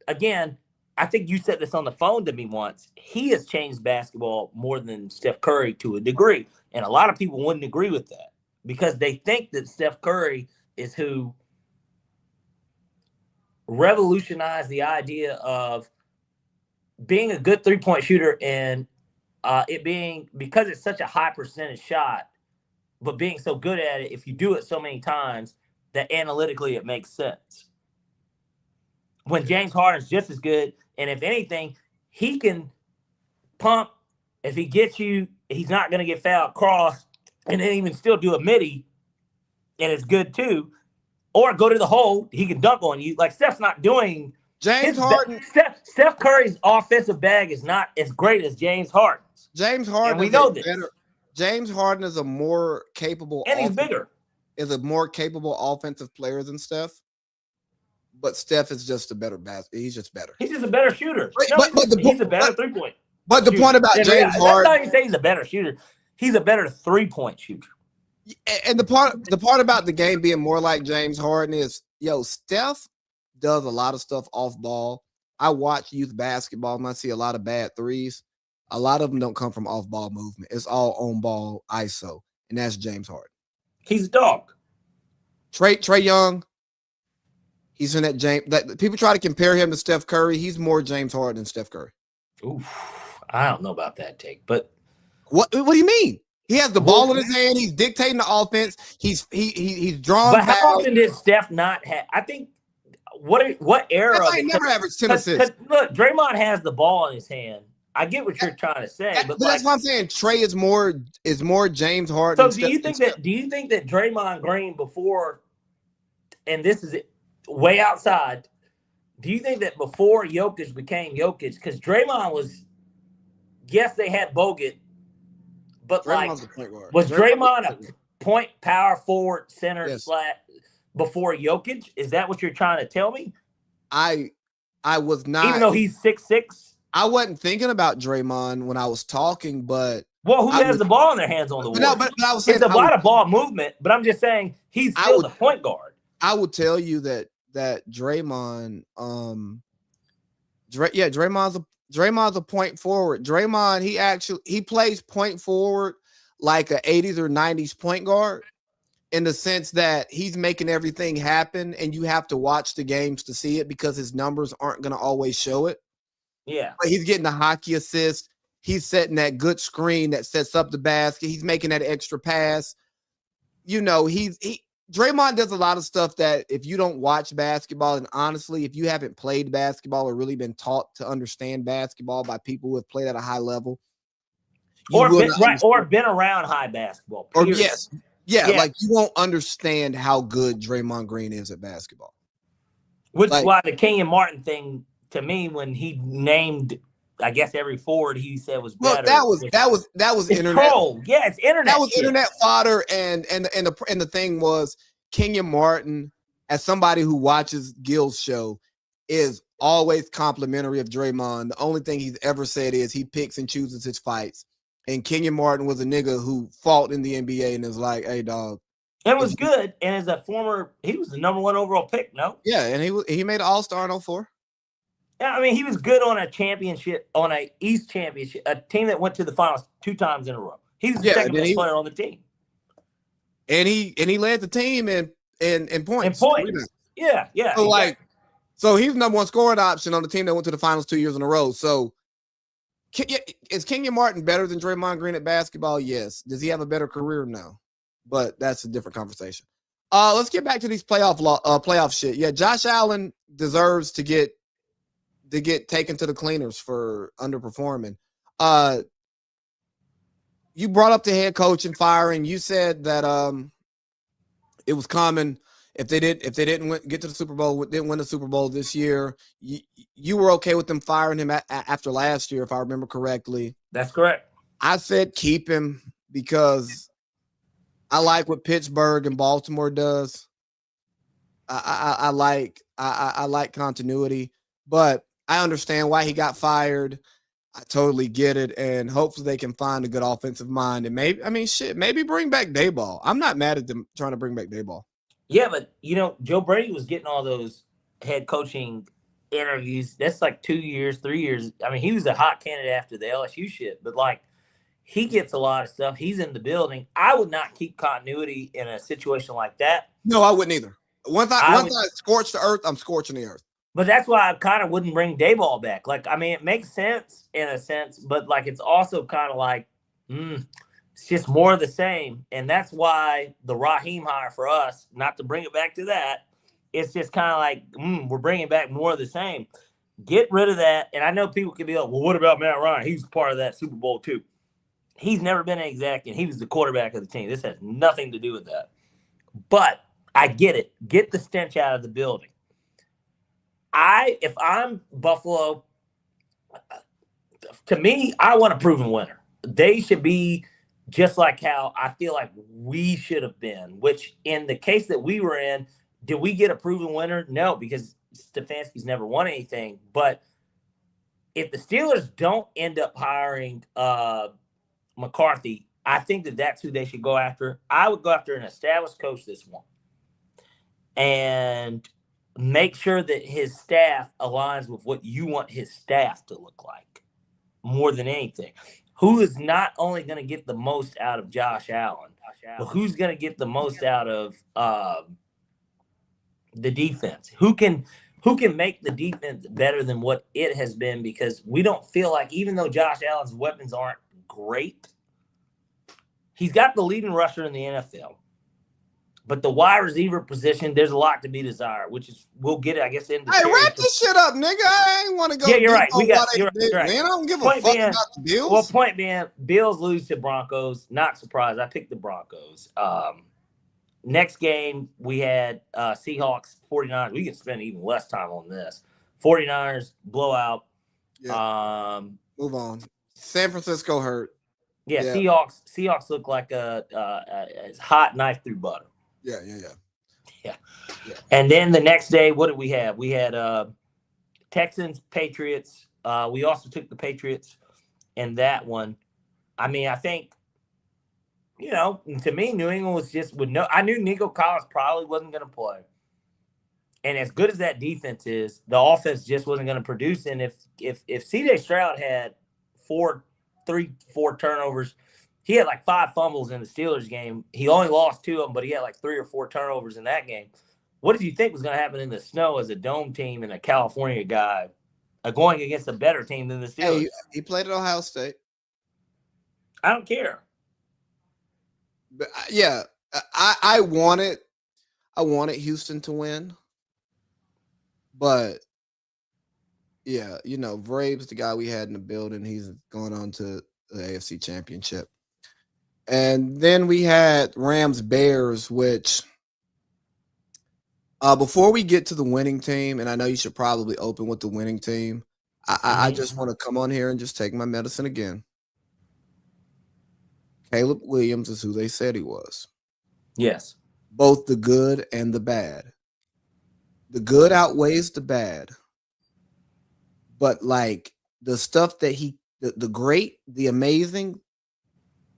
again, I think you said this on the phone to me once. He has changed basketball more than Steph Curry to a degree. And a lot of people wouldn't agree with that because they think that Steph Curry is who revolutionized the idea of being a good three-point shooter and it being, because it's such a high percentage shot, but being so good at it, if you do it so many times, that analytically it makes sense. When James Harden's just as good, and if anything, he can pump. If he gets you, he's not going to get fouled cross, and then even still do a midi, and it's good too. Or go to the hole, he can dunk on you. Like Steph's not doing. James Harden. Steph Curry's offensive bag is not as great as James Harden's. James Harden. And we know this. James Harden is a more capable. And he's bigger. Is a more capable offensive player than Steph, but Steph is just a better basket. He's just better. He's just a better shooter. He's a better 3-point. But the point about James Harden, that's not even saying he's a better shooter. He's a better 3-point shooter. And the part about the game being more like James Harden is, Steph does a lot of stuff off ball. I watch youth basketball and I see a lot of bad threes. A lot of them don't come from off ball movement. It's all on ball ISO, and that's James Harden. He's a dog. Trey Young, he's in that James. That people try to compare him to Steph Curry. He's more James Harden than Steph Curry. Oof, I don't know about that take, but what do you mean? He has the ball in his hand. He's dictating the offense. He's drawn. But how often did Steph not have? I think what era? I never averaged 10 assists. Look, Draymond has the ball in his hand. I get what you're trying to say, but that's what I'm saying. Trey is more James Harden. So do you think that Draymond Green before and this is way outside, do you think that before Jokic became Jokic, because Draymond was, yes, they had Bogut, but Draymond's a point guard. was Draymond a point power forward center Yes. before Jokic? Is that what you're trying to tell me? I was not, even though he's 6'6". I wasn't thinking about Draymond when I was talking, but who has the ball in their hands on the Warriors? No, but I was saying it's a lot of ball movement, but I'm just saying he's still the point guard. I would tell you that Draymond, Draymond's a point forward. Draymond, he plays point forward like a 80s or 90s point guard, in the sense that he's making everything happen, and you have to watch the games to see it because his numbers aren't going to always show it. Yeah. But he's getting the hockey assist. He's setting that good screen that sets up the basket. He's making that extra pass. You know, Draymond does a lot of stuff that if you don't watch basketball, and honestly, if you haven't played basketball or really been taught to understand basketball by people who have played at a high level, or been around high basketball. Period. Like you won't understand how good Draymond Green is at basketball. Which is why the Kenyon Martin thing, to me, when he named, I guess, every forward he said was better. Well, that was internet. Troll. Yeah, it's internet. That was internet fodder, and the thing was, Kenyon Martin, as somebody who watches Gil's show, is always complimentary of Draymond. The only thing he's ever said is he picks and chooses his fights. And Kenyon Martin was a nigga who fought in the NBA and is like, hey, dog. It was good. And as a former, he was the number 1 overall pick, no? Yeah, and he made an All-Star in 2004. Yeah, I mean, he was good on a championship, on a East championship, a team that went to the finals 2 times in a row. He was the second best player on the team. And he led the team in points. Yeah. So he's the number 1 scoring option on the team that went to the finals 2 years in a row. So is Kenyon Martin better than Draymond Green at basketball? Yes. Does he have a better career? No. But that's a different conversation. Let's get back to these playoff shit. Yeah, Josh Allen deserves to get taken to the cleaners for underperforming. You brought up the head coach and firing. You said that it was common if they didn't get to the Super Bowl, didn't win the Super Bowl this year. You were okay with them firing him after last year, if I remember correctly. That's correct. I said keep him because I like what Pittsburgh and Baltimore does. I like continuity, but I understand why he got fired. I totally get it, and hopefully they can find a good offensive mind. And maybe bring back Dayball. I'm not mad at them trying to bring back Dayball. Yeah, but Joe Brady was getting all those head coaching interviews. That's like 2 years, 3 years. I mean, he was a hot candidate after the LSU shit, but he gets a lot of stuff. He's in the building. I would not keep continuity in a situation like that. No, I wouldn't either. Once I scorch the earth, I'm scorching the earth. But that's why I kind of wouldn't bring Dayball back. It makes sense in a sense, but it's also kind of it's just more of the same. And that's why the Raheem hire for us, not to bring it back to that, it's just kind of we're bringing back more of the same. Get rid of that. And I know people could be like, well, what about Matt Ryan? He's part of that Super Bowl too. He's never been an exec, and he was the quarterback of the team. This has nothing to do with that. But I get it. Get the stench out of the building. If I'm Buffalo, to me, I want a proven winner. They should be just like how I feel like we should have been, which in the case that we were in, did we get a proven winner? No, because Stefanski's never won anything. But if the Steelers don't end up hiring McCarthy, I think that's who they should go after. I would go after an established coach this one. And make sure that his staff aligns with what you want his staff to look like more than anything. Who is not only going to get the most out of Josh Allen, but who's going to get the most out of the defense? Who can make the defense better than what it has been? Because we don't feel like, even though Josh Allen's weapons aren't great, he's got the leading rusher in the NFL. But the wide receiver position, there's a lot to be desired, which is we'll get it, I guess. Hey, wrap this shit up, nigga. I ain't want to go. Yeah, you're right. You're right. Man, I don't give a fuck about the Bills. Well, point being, Bills lose to Broncos. Not surprised. I picked the Broncos. next game we had Seahawks 49ers. We can spend even less time on this. 49ers blowout. Yeah. Move on. San Francisco hurt. Yeah. Seahawks look like a hot knife through butter. Yeah. And then the next day, what did we have? We had Texans, Patriots. We also took the Patriots in that one. I mean, I think, to me, New England was just I knew Nico Collins probably wasn't going to play. And as good as that defense is, the offense just wasn't going to produce. And if C.J. Stroud had four turnovers, he had like 5 fumbles in the Steelers game. He only lost 2 of them, but he had like 3 or 4 turnovers in that game. What did you think was going to happen in the snow as a dome team and a California guy going against a better team than the Steelers? Hey, he played at Ohio State. I don't care. But yeah, I wanted Houston to win. But yeah, Vrab's the guy we had in the building. He's gone on to the AFC Championship. And then we had Rams-Bears, which before we get to the winning team, and I know you should probably open with the winning team, I just want to come on here and just take my medicine again. Caleb Williams is who they said he was. Yes. Both the good and the bad. The good outweighs the bad. But like the stuff that the great, the amazing,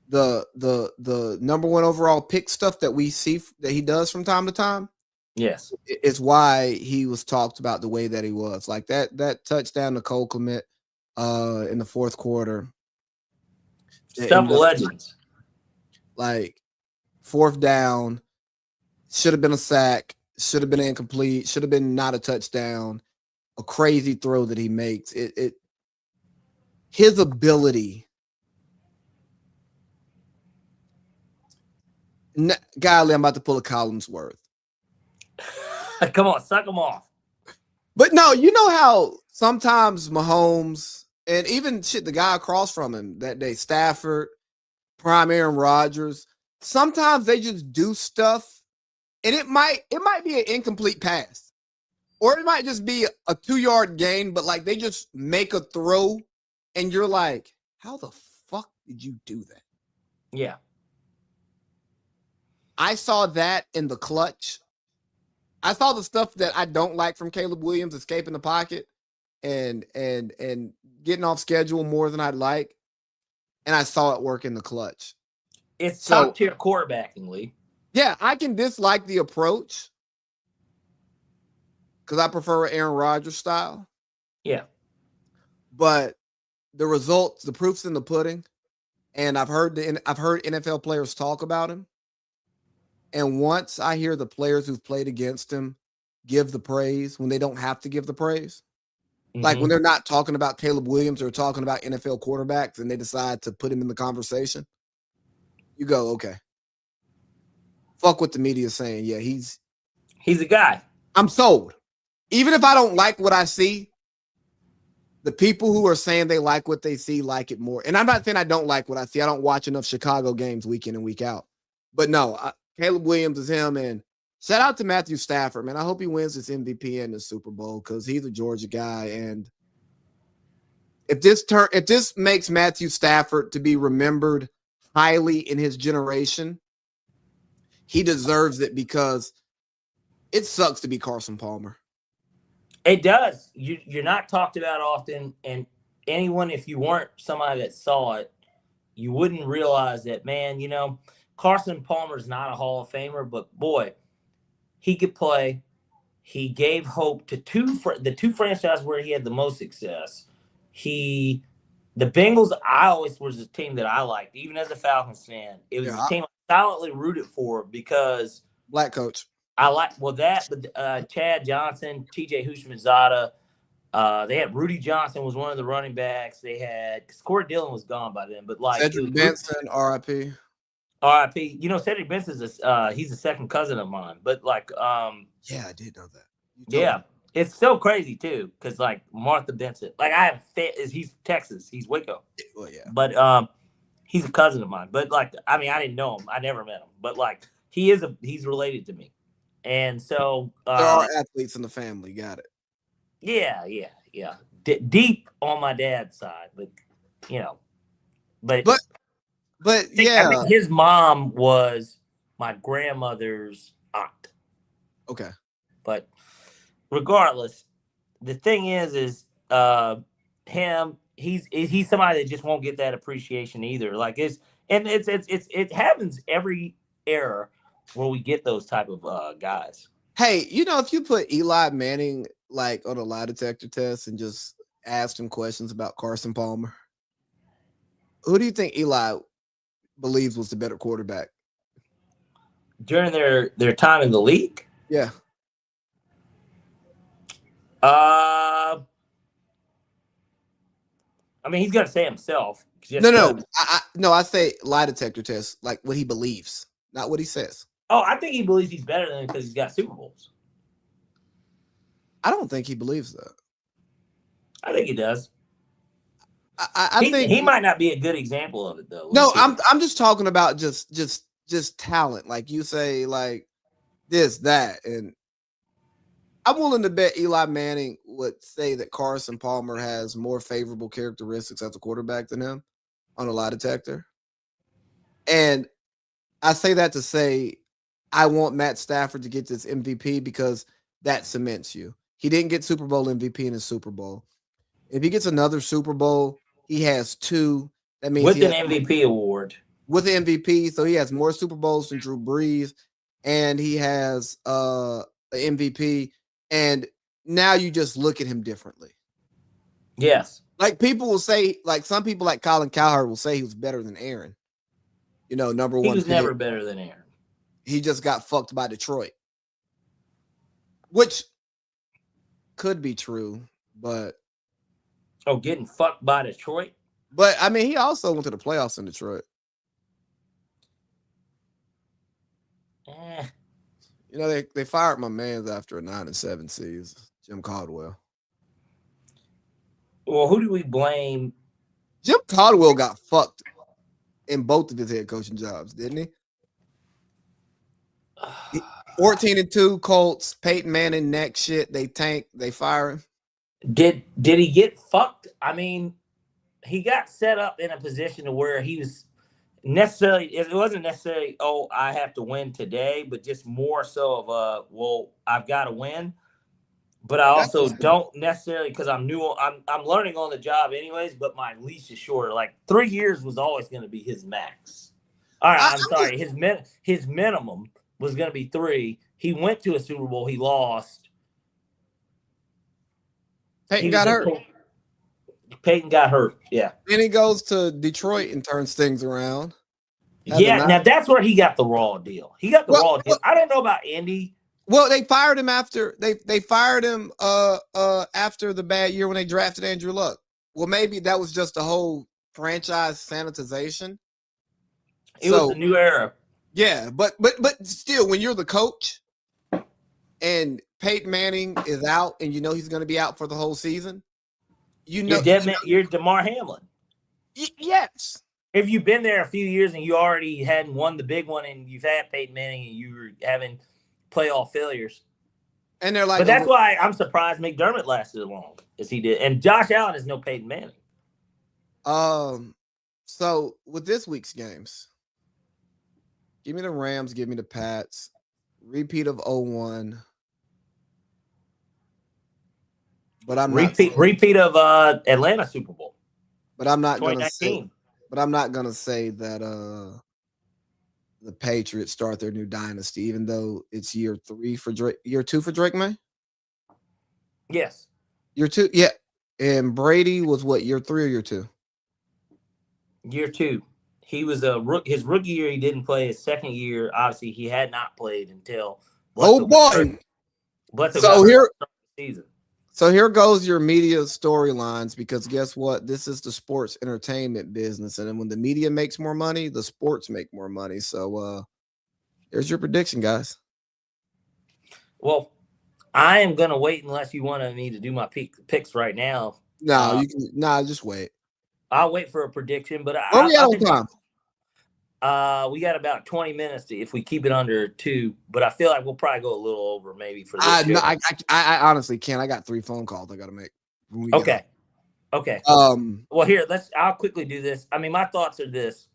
the number 1 overall pick stuff that we see that he does from time to time. Yes. It's why he was talked about the way that he was. Like that touchdown to Cole Kmet in the 4th quarter. Stuff of legends. Like 4th down, should have been a sack, should have been incomplete, should have been not a touchdown. A crazy throw that he makes. His ability. Golly, I'm about to pull a Collinsworth. Come on, suck him off. But no, you know how sometimes Mahomes and even the guy across from him that day, Stafford, prime Aaron Rodgers, sometimes they just do stuff and it might be an incomplete pass. Or it might just be a 2-yard gain, but like they just make a throw and you're like, how the fuck did you do that? Yeah. I saw that in the clutch. I saw the stuff that I don't like from Caleb Williams, escaping the pocket and getting off schedule more than I'd like. And I saw it work in the clutch. It's top-tier quarterbacking, Lee. Yeah, I can dislike the approach because I prefer Aaron Rodgers style. Yeah. But the results, the proof's in the pudding. And I've heard NFL players talk about him. And once I hear the players who've played against him give the praise when they don't have to give the praise, like when they're not talking about Caleb Williams or talking about NFL quarterbacks and they decide to put him in the conversation, you go, okay. Fuck what the media is saying. Yeah, he's a guy. I'm sold. Even if I don't like what I see, the people who are saying they like what they see like it more. And I'm not saying I don't like what I see. I don't watch enough Chicago games week in and week out. But no, Caleb Williams is him. And shout out to Matthew Stafford, man. I hope he wins this MVP in the Super Bowl because he's a Georgia guy. And if this makes Matthew Stafford to be remembered highly in his generation, he deserves it because it sucks to be Carson Palmer. It does. You're not talked about often, and anyone, if you weren't somebody that saw it, you wouldn't realize that, man, Carson Palmer's not a Hall of Famer, but boy, he could play. He gave hope to the two franchises where he had the most success. The Bengals, I always was a team that I liked, even as a Falcons fan. It was a team I silently rooted for because black coach. I like Chad Johnson, TJ Houshmandzadeh. They had Rudy Johnson was one of the running backs. They had Corey Dillon was gone by then, but like Cedric Benson, RIP. RIP. Cedric Benson's he's a second cousin of mine. But like yeah, I did know that. Yeah. It's so crazy too, because like Martha Benson, like he's Texas, he's Waco. Well, yeah. But he's a cousin of mine. But like, I mean, I didn't know him. I never met him. But like he's related to me, and so There are athletes in the family. Got it. Yeah. Deep on my dad's side, but But I think his mom was my grandmother's aunt. Okay. But regardless, the thing is him. He's somebody that just won't get that appreciation either. Like it happens every era where we get those type of guys. Hey, if you put Eli Manning like on a lie detector test and just asked him questions about Carson Palmer, who do you think Eli believes was the better quarterback during their time in the league? Yeah. I mean, he's gonna say himself. No, I say lie detector test, like what he believes, not what he says. Oh, I think he believes he's better than him because he's got Super Bowls. I don't think he believes that. I think he does. I think he might not be a good example of it though. No, I'm just talking about just talent. Like you say, like this, that, and I'm willing to bet Eli Manning would say that Carson Palmer has more favorable characteristics as a quarterback than him on a lie detector. And I say that to say I want Matt Stafford to get this MVP because that cements you. He didn't get Super Bowl MVP in his Super Bowl. If he gets another Super Bowl, he has 2. That means with an MVP award. With the MVP, so he has more Super Bowls than Drew Brees, and he has an MVP. And now you just look at him differently. Yes. Like people will say, like some people like Colin Cowherd will say he was better than Aaron. Number 1. He was never better than Aaron. He just got fucked by Detroit. Which could be true, but getting fucked by Detroit? But I mean, he also went to the playoffs in Detroit. They fired my man after a 9-7 season, Jim Caldwell. Well, who do we blame? Jim Caldwell got fucked in both of his head coaching jobs, didn't he? 14-2 Colts, Peyton Manning, next shit. They tank, they fire him. Did he get fucked? I mean, he got set up in a position to where he was it wasn't necessarily, I have to win today, but just more so of I've got to win. But I also don't necessarily, because I'm new, I'm learning on the job anyways, but my leash is shorter. Like 3 years was always going to be his max. All right, I'm sorry. His minimum was going to be 3. He went to a Super Bowl. He lost. Peyton got hurt. Peyton got hurt, yeah. Then he goes to Detroit and turns things around. Now that's where he got the raw deal. He got the raw deal. I don't know about Indy. Well, they fired him after they fired him after the bad year when they drafted Andrew Luck. Well, maybe that was just a whole franchise sanitization. It was a new era. Yeah, but still, when you're the coach and Peyton Manning is out and he's going to be out for the whole season, you're DeMar Hamlin. Yes. If you've been there a few years and you already hadn't won the big one and you've had Peyton Manning and you were having playoff failures. And they're like, but that's why I'm surprised McDermott lasted as long as he did. And Josh Allen is no Peyton Manning. So with this week's games, give me the Rams, give me the Pats, repeat of 0-1. But I'm repeat of Atlanta Super Bowl. But I'm not 2019. But I'm not gonna say that the Patriots start their new dynasty, even though it's year 2 for Drake May. Yes, year 2. Yeah, and Brady was what, year 3 or year 2? Year 2. He was his rookie year. He didn't play. His second year, obviously, he had not played until. So here goes your media storylines, because guess what? This is the sports entertainment business. And then when the media makes more money, the sports make more money. So here's your prediction, guys. Well, I am going to wait unless you want me to do my picks right now. No, just wait. I'll wait for a prediction, but We got about 20 minutes if we keep it under 2, but I feel like we'll probably go a little over maybe for this show. No, I honestly can't. I got 3 phone calls I got to make when we Okay. get Okay. Well, here, I'll quickly do this. I mean, my thoughts are this.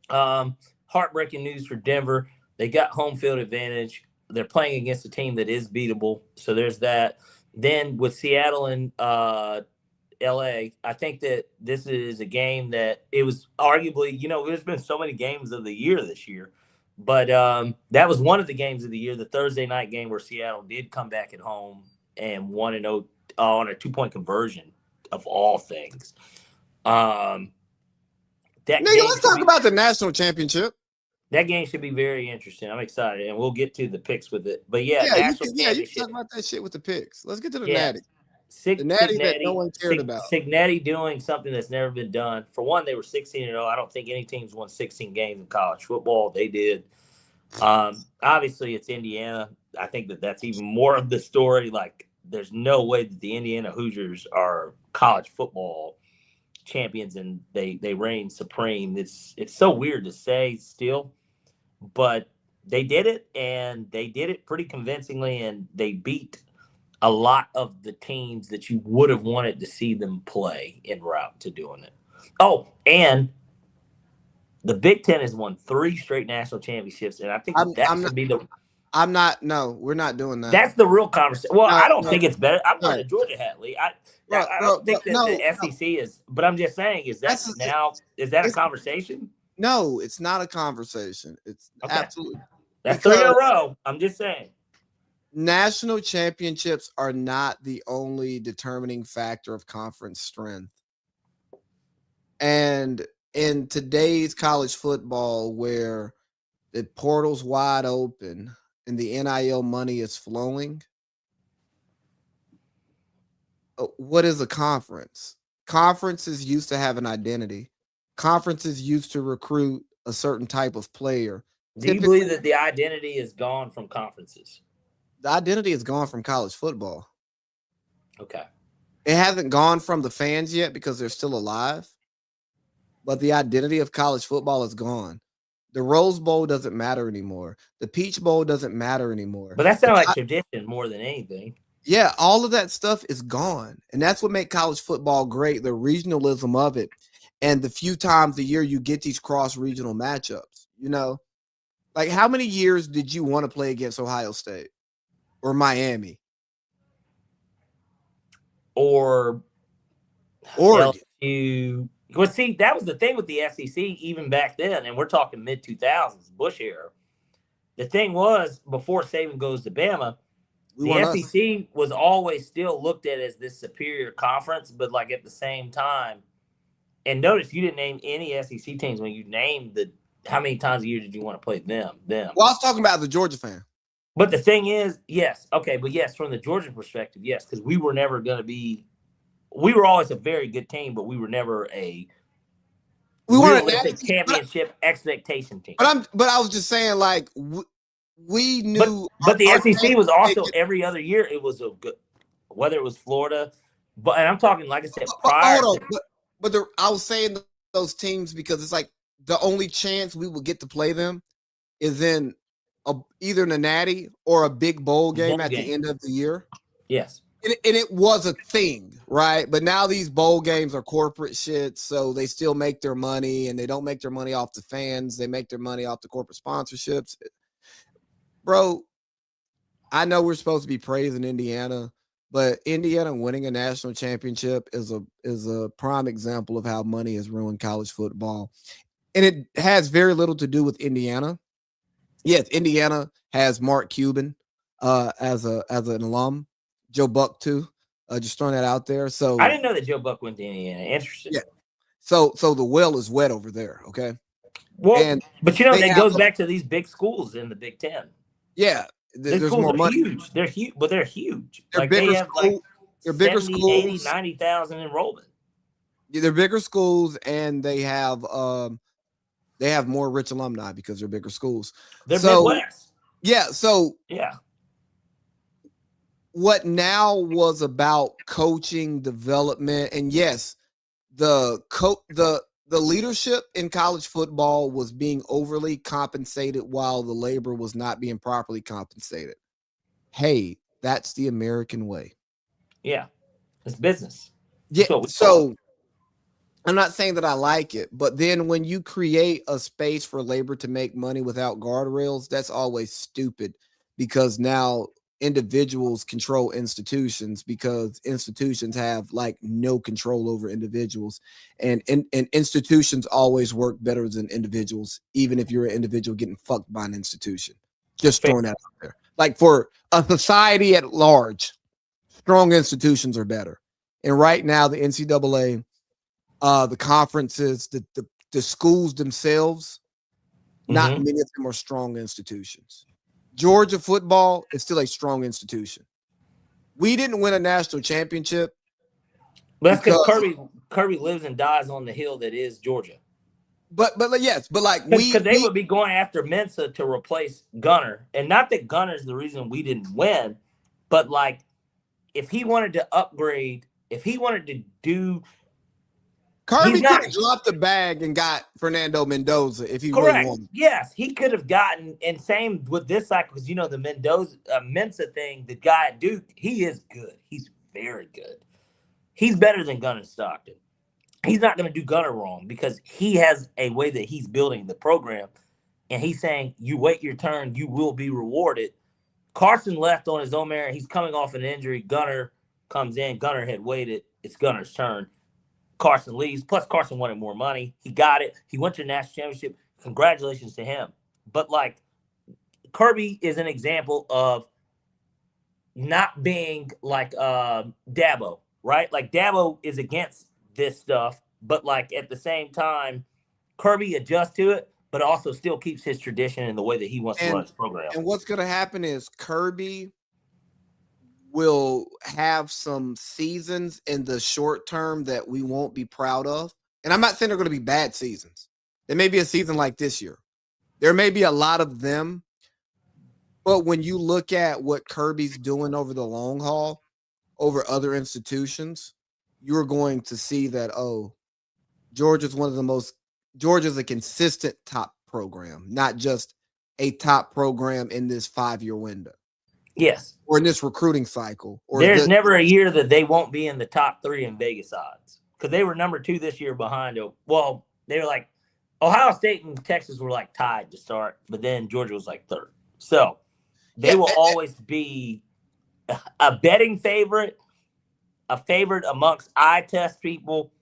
Heartbreaking news for Denver. They got home field advantage. They're playing against a team that is beatable. So there's that. Then with Seattle and LA, I think that this is a game that it was arguably, there's been so many games of the year this year, but that was one of the games of the year, the Thursday night game where Seattle did come back at home and 1-0 on a 2-point conversion of all things. nigga, let's talk about the national championship. That game should be very interesting. I'm excited, and we'll get to the picks with it. But you can talk about that shit with the picks. Let's get to the natty. The natty that no one cared about. Signetti doing something that's never been done. For one, they were 16-0. I don't think any teams won 16 games in college football. They did. Obviously, it's Indiana. I think that's even more of the story. Like, there's no way that the Indiana Hoosiers are college football champions and they reign supreme. It's so weird to say still, but they did it, and they did it pretty convincingly, and they beat a lot of the teams that you would have wanted to see them play en route to doing it. Oh, and the Big Ten has won 3 straight national championships, and I think we're not doing that. That's the real conversation. Well, I don't think it's better. I'm going to Georgia hat, Lee. I don't think that the SEC is, but I'm just saying, is that a conversation? No, it's not a conversation. It's absolutely. That's 3 in a row. I'm just saying. National championships are not the only determining factor of conference strength. And in today's college football, where the portal's wide open and the NIL money is flowing, what is a conference? Conferences used to have an identity. Conferences used to recruit a certain type of player. Do you believe that the identity is gone from conferences? The identity is gone from college football. Okay. It hasn't gone from the fans yet because they're still alive, but the identity of college football is gone. The Rose Bowl doesn't matter anymore. The Peach Bowl doesn't matter anymore. But that sounds like tradition more than anything. Yeah, all of that stuff is gone. And that's what makes college football great, the regionalism of it. And the few times a year you get these cross-regional matchups, Like, how many years did you want to play against Ohio State or Miami? Or LSU. Well, see, that was the thing with the SEC even back then, and we're talking mid-2000s, Bush era. The thing was, before Saban goes to Bama, the SEC was always still looked at as this superior conference, but like at the same time, and notice you didn't name any SEC teams when you named how many times a year did you want to play them? Well, I was talking about the Georgia fan. But the thing is, yes, okay, but yes, from the Georgia perspective, yes, because we were never going to be – we were always a very good team, but we were never a championship expectation team. But I was just saying, like, we knew – But the SEC was also every other year it was a good – whether it was Florida – and I'm talking, like I said, prior – I was saying those teams because it's like the only chance we will get to play them is in either in a natty or a big bowl game at the end of the year. Yes. And it was a thing, right? But now these bowl games are corporate shit, so they still make their money, and they don't make their money off the fans. They make their money off the corporate sponsorships. Bro, I know we're supposed to be praising Indiana, but Indiana winning a national championship is a prime example of how money has ruined college football. And it has very little to do with Indiana. Yes, Indiana has Mark Cuban as an alum. Joe Buck too. Just throwing that out there. So I didn't know that Joe Buck went to Indiana. Interesting. Yeah. So the well is wet over there. Okay. Well, but that goes back to these big schools in the Big Ten. Yeah. There's more money. Huge. They're huge, but they're huge. They're bigger schools. They're bigger 70, schools. 80, 90,000 enrollment. Yeah, they're bigger schools, and they have more rich alumni because they're bigger schools. They're Midwest. Yeah. So yeah. What now was about coaching development, and yes, the the leadership in college football was being overly compensated while the labor was not being properly compensated. Hey, that's the American way. Yeah, it's business. Yeah, So so I'm not saying that I like it, but then when you create a space for labor to make money without guardrails, that's always stupid because now individuals control institutions because institutions have like no control over individuals, and institutions always work better than individuals, even if you're an individual getting fucked by an institution. Just throwing that out there. Like for a society at large, strong institutions are better. And right now, the NCAA, the conferences, the schools themselves, not many of them are strong institutions. Georgia football is still a strong institution. We didn't win a national championship. But that's because Kirby lives and dies on the hill that is Georgia. But yes, but like because they would be going after Mensa to replace Gunner, and not that Gunner's the reason we didn't win, but like if he wanted to upgrade, if he wanted to do. Kirby could have dropped the bag and got Fernando Mendoza if he really wanted. Yes, he could have gotten, and same with this cycle because you know the Mensa thing. The guy at Duke, he is good. He's very good. He's better than Gunner Stockton. He's not going to do Gunner wrong because he has a way that he's building the program, and he's saying you wait your turn, you will be rewarded. Carson left on his own merit. He's coming off an injury. Gunner comes in. Gunner had waited. It's Gunner's turn. Carson leaves. Plus, Carson wanted more money. He got it. He went to the national championship. Congratulations to him. But, like, Kirby is an example of not being like Dabo, right? Like, Dabo is against this stuff. But, like, at the same time, Kirby adjusts to it, but also still keeps his tradition in the way that he wants to run his program. And what's going to happen is Kirby will have some seasons in the short term that we won't be proud of. And I'm not saying they're going to be bad seasons. There may be a season like this year. There may be a lot of them. But when you look at what Kirby's doing over the long haul, over other institutions, you're going to see that, Georgia's a consistent top program, not just a top program in this 5-year window. Yes. Or in this recruiting cycle. There's never a year that they won't be in the top 3 in Vegas odds. Because they were number 2 this year behind. Well, they were like Ohio State and Texas were like tied to start, but then Georgia was like 3rd. So they will always be a betting favorite, a favorite amongst eye test people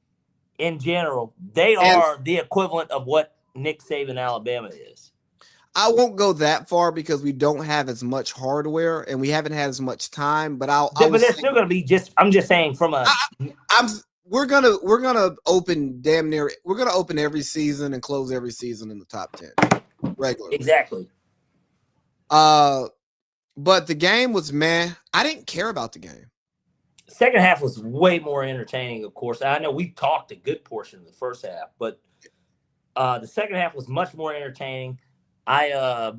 in general. They are the equivalent of what Nick Saban Alabama is. I won't go that far because we don't have as much hardware and we haven't had as much time. But but they're still going to be I'm just saying from a. We're gonna open damn near. We're gonna open every season and close every season in the top 10 regularly. Exactly. But the game was I didn't care about the game. Second half was way more entertaining. Of course, I know we talked a good portion of the first half, but the second half was much more entertaining. I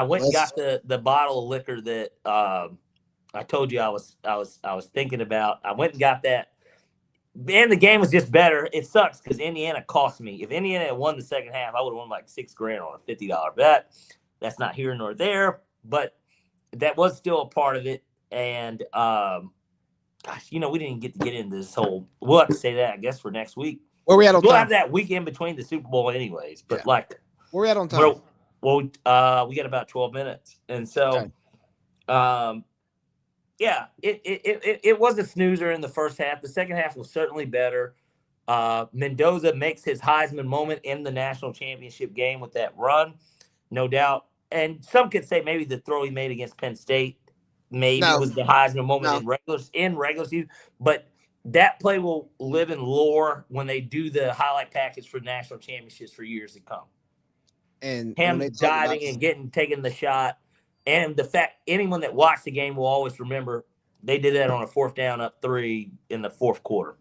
went and got the bottle of liquor that I told you I was thinking about. I went and got that, and the game was just better. It sucks because Indiana cost me. If Indiana had won the second half, I would have won like $6,000 on a $50 bet. That's not here nor there, but that was still a part of it. And gosh, we didn't get to get into this whole. We'll have to say that I guess for next week. Where we at on time? We'll have that week in between the Super Bowl, anyways. But where we at on time? Well, we got about 12 minutes, and so, it was a snoozer in the first half. The second half was certainly better. Mendoza makes his Heisman moment in the national championship game with that run, no doubt. And some could say maybe the throw he made against Penn State was the Heisman moment in regular season, but that play will live in lore when they do the highlight package for national championships for years to come. And him diving and taking the shot, and the fact anyone that watched the game will always remember they did that on a 4th down up 3 in the 4th quarter.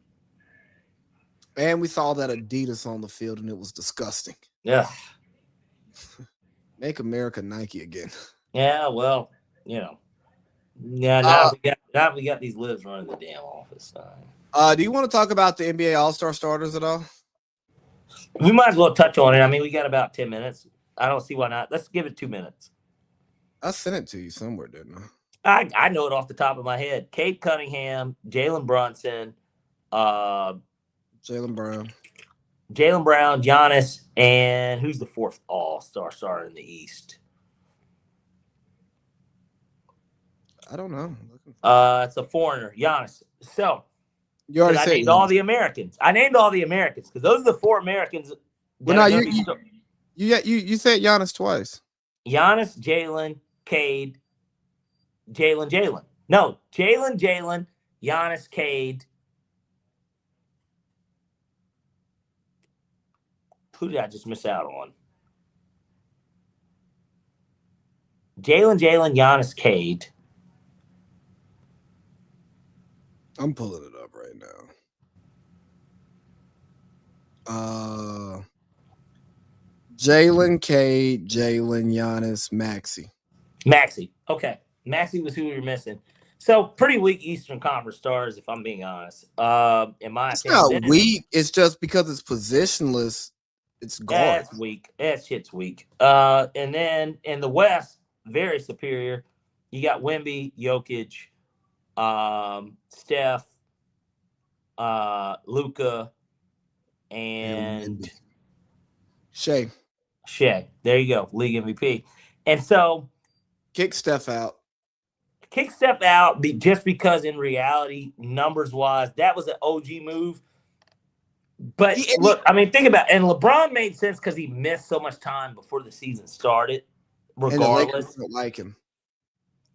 And we saw that Adidas on the field, and it was disgusting. Yeah. Make America Nike again. Yeah, well, now we got these libs running the damn office. Do you want to talk about the NBA All-Star starters at all? We might as well touch on it. I mean, we got about 10 minutes. I don't see why not. Let's give it 2 minutes. I sent it to you somewhere, didn't I? I know it off the top of my head. Cade Cunningham, Jalen Brunson, Jaylen Brown, Giannis, and who's the fourth all-star starter in the East? I don't know. It's a foreigner, Giannis. So You already I said named Giannis. all the Americans. I named all the Americans because those are the 4 Americans. Well, no, you said Giannis twice. Giannis, Jalen, Cade, Jalen. No, Jalen, Giannis, Cade. Who did I just miss out on? Jalen, Giannis, Cade. I'm pulling it up right now. Jalen, Cade, Giannis, Maxey. Okay. Maxey was who we were missing. So pretty weak Eastern Conference stars, if I'm being honest. In my opinion. It's not weak. It's just because it's positionless. It's guard. That's weak. That shit's weak. And then in the West, very superior. You got Wemby, Jokic, Steph, Luka, and Shea. There you go. League MVP. And so kick Steph out just because in reality, numbers-wise, that was an OG move. But look, I mean, think about it. And LeBron made sense because he missed so much time before the season started, regardless. And the Lakers don't like him.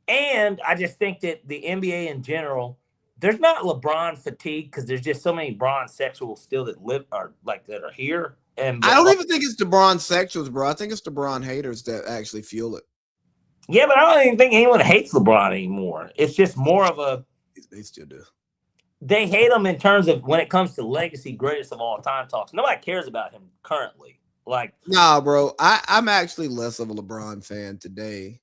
And I just think that the NBA in general, there's not LeBron fatigue because there's just so many Bron sexuals still that that are here. And I don't even think it's the Bron sexuals, bro. I think it's the Bron haters that actually fuel it. Yeah, but I don't even think anyone hates LeBron anymore. It's just more of a. They still do. They hate him in terms of when it comes to legacy greatest of all time talks. Nobody cares about him currently. Nah, bro. I'm actually less of a LeBron fan today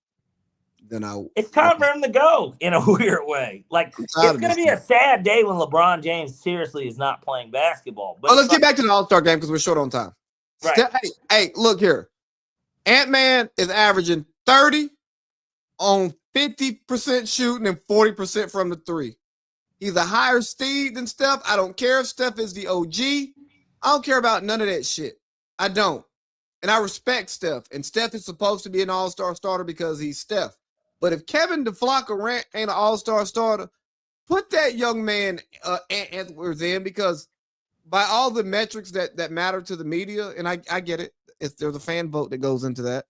than I. It's time for him to go in a weird way. It's going to be a sad day when LeBron James seriously is not playing basketball. But let's get back to the All-Star game because we're short on time. Right. Hey, look here. Ant-Man is averaging 30 on 50% shooting and 40% from the three. He's a higher speed than Steph. I don't care if Steph is the OG. I don't care about none of that shit. I don't. And I respect Steph. And Steph is supposed to be an all-star starter because he's Steph. But if Kevin DeFlocka ain't an all-star starter, put that young man Edwards in because by all the metrics that matter to the media, and I get it, there's a fan vote that goes into that.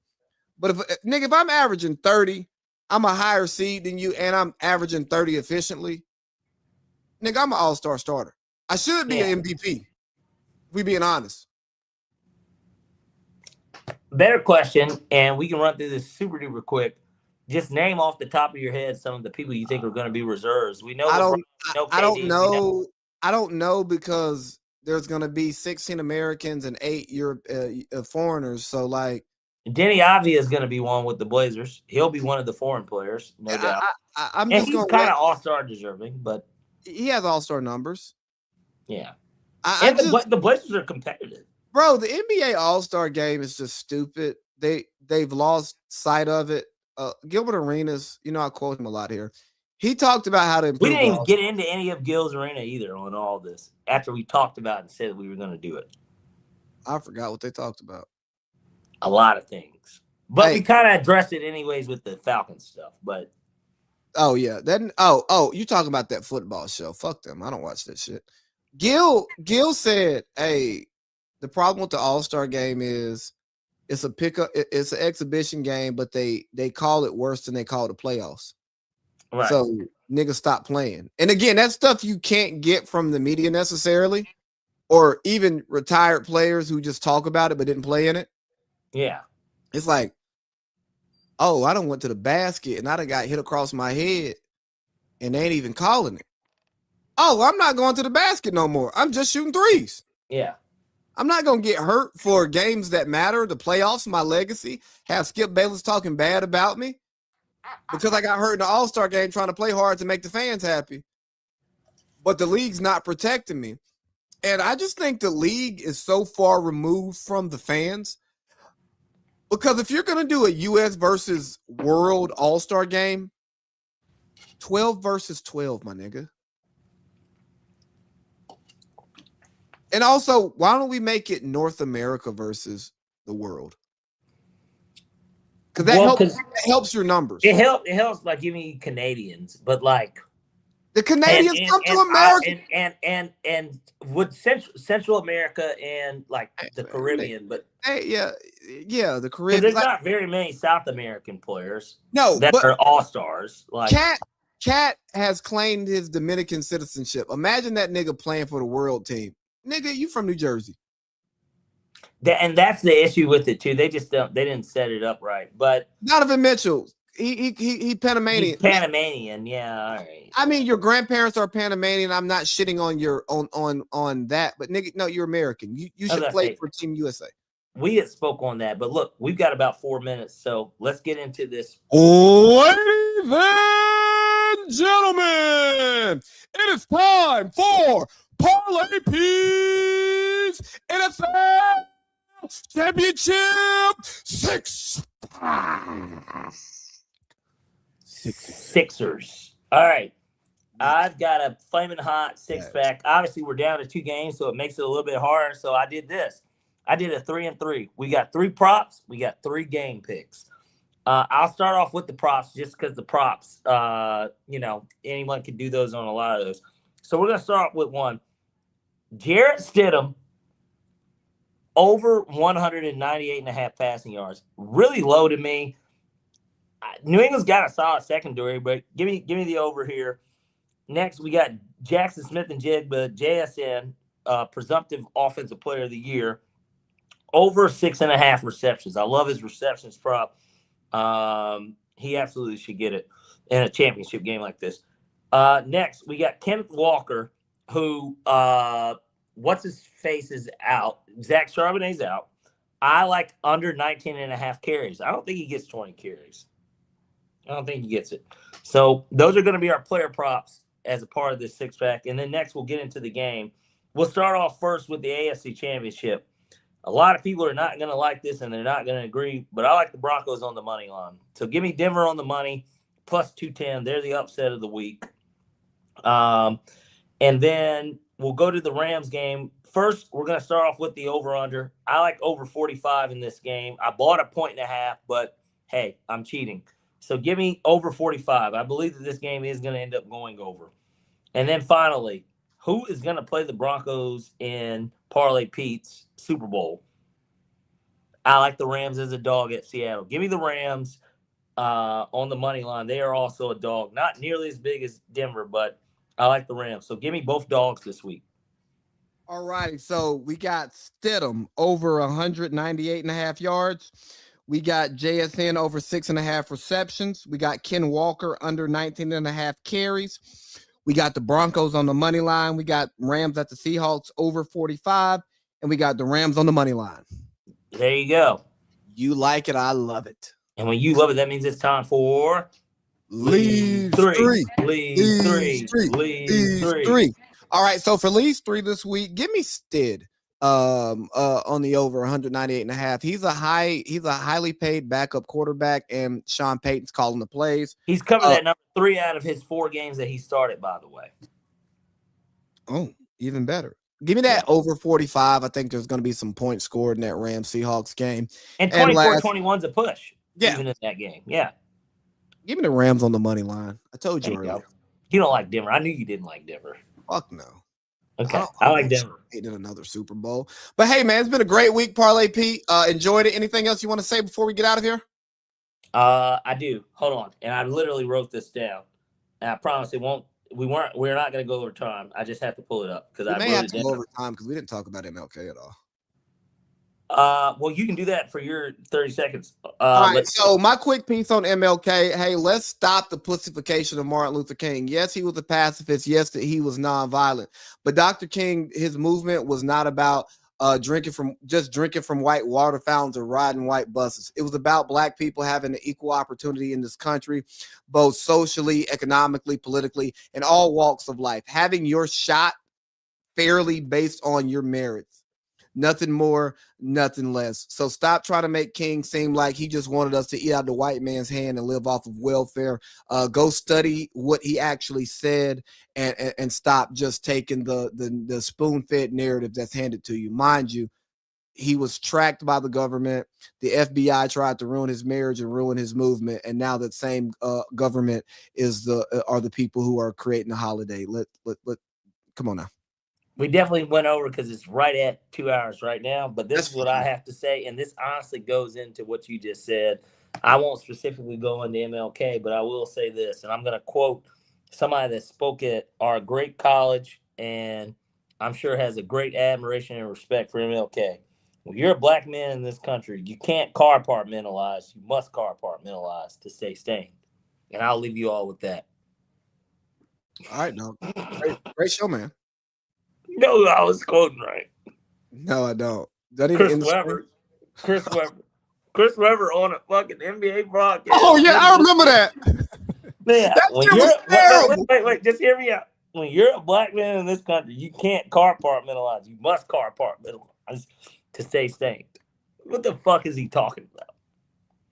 But if I'm averaging 30, I'm a higher seed than you, and I'm averaging 30 efficiently, nigga, I'm an all-star starter. I should be an MVP. We being honest. Better question, and we can run through this super duper quick. Just name off the top of your head some of the people you think are going to be reserves. We know. I don't know. I don't know because there's going to be 16 Americans and 8 foreigners. So Denny Avdia is going to be one with the Blazers. He'll be one of the foreign players, no doubt. He's kind of all-star deserving, but he has all-star numbers. Yeah. The Blazers are competitive. Bro, the NBA All-Star game is just stupid. They've lost sight of it. Gilbert Arenas, I quote him a lot here. He talked about how to improve. We didn't even get into any of Gil's Arena either on all this after we talked about it and said we were going to do it. I forgot what they talked about. A lot of things. But we kind of addressed it anyways with the Falcons stuff. But oh, yeah. You talking about that football show. Fuck them. I don't watch that shit. Gil said, hey, the problem with the All-Star game is it's a pickup, it's an exhibition game, but they call it worse than they call the playoffs. Right. So niggas stop playing. And again, that's stuff you can't get from the media necessarily, or even retired players who just talk about it but didn't play in it. Yeah. It's like, oh, I done went to the basket and I done got hit across my head and they ain't even calling it. Oh, I'm not going to the basket no more. I'm just shooting threes. Yeah. I'm not going to get hurt for games that matter, the playoffs, my legacy, have Skip Bayless talking bad about me because I got hurt in the All-Star game trying to play hard to make the fans happy. But the league's not protecting me. And I just think the league is so far removed from the fans. Because if you're going to do a U.S. versus World All-Star game, 12 versus 12, my nigga. And also, why don't we make it North America versus the world? Because that helps your numbers. It helps by giving you Canadians, but like the Canadians come to America and would Central America and like the Caribbean, but yeah, the Caribbean. There's not very many South American players. No, that are all-stars. Like Cat has claimed his Dominican citizenship. Imagine that nigga playing for the world team. Nigga, you from New Jersey. And that's the issue with it too. They just don't. They didn't set it up right. But Donovan Mitchell, he Panamanian. He's Panamanian, yeah. All right. I mean, your grandparents are Panamanian. I'm not shitting on your on that, but nigga, no, you're American. You should play for Team USA. We had spoke on that, but look, we've got about 4 minutes, so let's get into this. Ladies and gentlemen, it is time for Parlay P's NFL Championship Sixers. All right. I've got a flaming hot six-pack. Obviously, we're down to 2 games, so it makes it a little bit harder. So I did this. I did a 3-3. We got 3 props. We got 3 game picks. I'll start off with the props just because the props, anyone can do those on a lot of those. So we're going to start off with one. Jarrett Stidham, over 198.5 passing yards. Really low to me. New England's got a solid secondary, but give me the over here. Next, we got Jackson Smith and Jigba, JSN, presumptive offensive player of the year, over 6.5 receptions. I love his receptions prop. He absolutely should get it in a championship game like this. Next, we got Kenneth Walker, who what's his face is out. Zach Charbonnet's out. I like under 19.5 carries. I don't think he gets 20 carries. I don't think he gets it. So those are going to be our player props as a part of this six-pack. And then next we'll get into the game. We'll start off first with the AFC Championship. A lot of people are not going to like this and they're not going to agree, but I like the Broncos on the money line. So give me Denver on the money, plus 210. They're the upset of the week. And then we'll go to the Rams game. First, we're going to start off with the over-under. I like over 45 in this game. I bought a 1.5, but hey, I'm cheating. So give me over 45. I believe that this game is going to end up going over. And then finally, who is going to play the Broncos in Parlay Pete's Super Bowl? I like the Rams as a dog at Seattle. Give me the Rams on the money line. They are also a dog. Not nearly as big as Denver, but I like the Rams. So give me both dogs this week. All right. So we got Stidham over 198.5 yards. We got JSN over 6.5 receptions. We got Ken Walker under 19.5 carries. We got the Broncos on the money line. We got Rams at the Seahawks over 45. And we got the Rams on the money line. There you go. You like it. I love it. And when you love it, that means it's time for Lead three. Lead three. All right. So for Lead 3 this week, give me Stid on the over 198.5. He's a highly paid backup quarterback, and Sean Payton's calling the plays. He's covered that number 3 out of his 4 games that he started, by the way. Oh, even better. Give me that over 45. I think there's going to be some points scored in that Rams-Seahawks game. And 24-21's a push. Yeah. Even in that game. Yeah. Give me the Rams on the money line. I told you earlier. You don't like Denver. I knew you didn't like Denver. Fuck no. Okay. I like Denver. In another Super Bowl. But hey, man, it's been a great week, Parlay Pete. Enjoyed it. Anything else you want to say before we get out of here? I do. Hold on. And I literally wrote this down. And I promise it won't. We're not going to go over time. I just have to pull it up because I may have to go over time because we didn't talk about MLK at all. Well, you can do that for your 30 seconds. All right, so my quick piece on MLK. Hey, let's stop the pussification of Martin Luther King. Yes, he was a pacifist. Yes, that he was nonviolent. But Dr. King, his movement was not about drinking from white water fountains or riding white buses. It was about Black people having an equal opportunity in this country, both socially, economically, politically, in all walks of life. Having your shot fairly based on your merits. Nothing more, nothing less. So stop trying to make King seem like he just wanted us to eat out the white man's hand and live off of welfare. Go study what he actually said and stop just taking the spoon-fed narrative that's handed to you. Mind you, he was tracked by the government. The FBI tried to ruin his marriage and ruin his movement, and now that same government are the people who are creating the holiday. Let come on now. We definitely went over because it's right at 2 hours right now. But this is what I have to say, and this honestly goes into what you just said. I won't specifically go into MLK, but I will say this, and I'm going to quote somebody that spoke at our great college, and I'm sure has a great admiration and respect for MLK. When you're a black man in this country, you can't compartmentalize. You must compartmentalize to stay sane. And I'll leave you all with that. All right, dog. Great show, man. No, I was quoting right. No, I don't. Chris Webber. Chris Webber on a fucking NBA broadcast. Oh yeah, I remember that. Man, that when shit you're was terrible. wait, just hear me out. When you're a black man in this country, you can't compartmentalize. You must compartmentalize to stay sane. What the fuck is he talking about?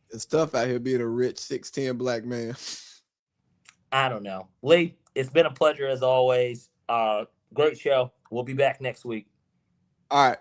It's tough out here being a rich 6'10" black man. I don't know. Lee, it's been a pleasure as always. Great show. We'll be back next week. All right.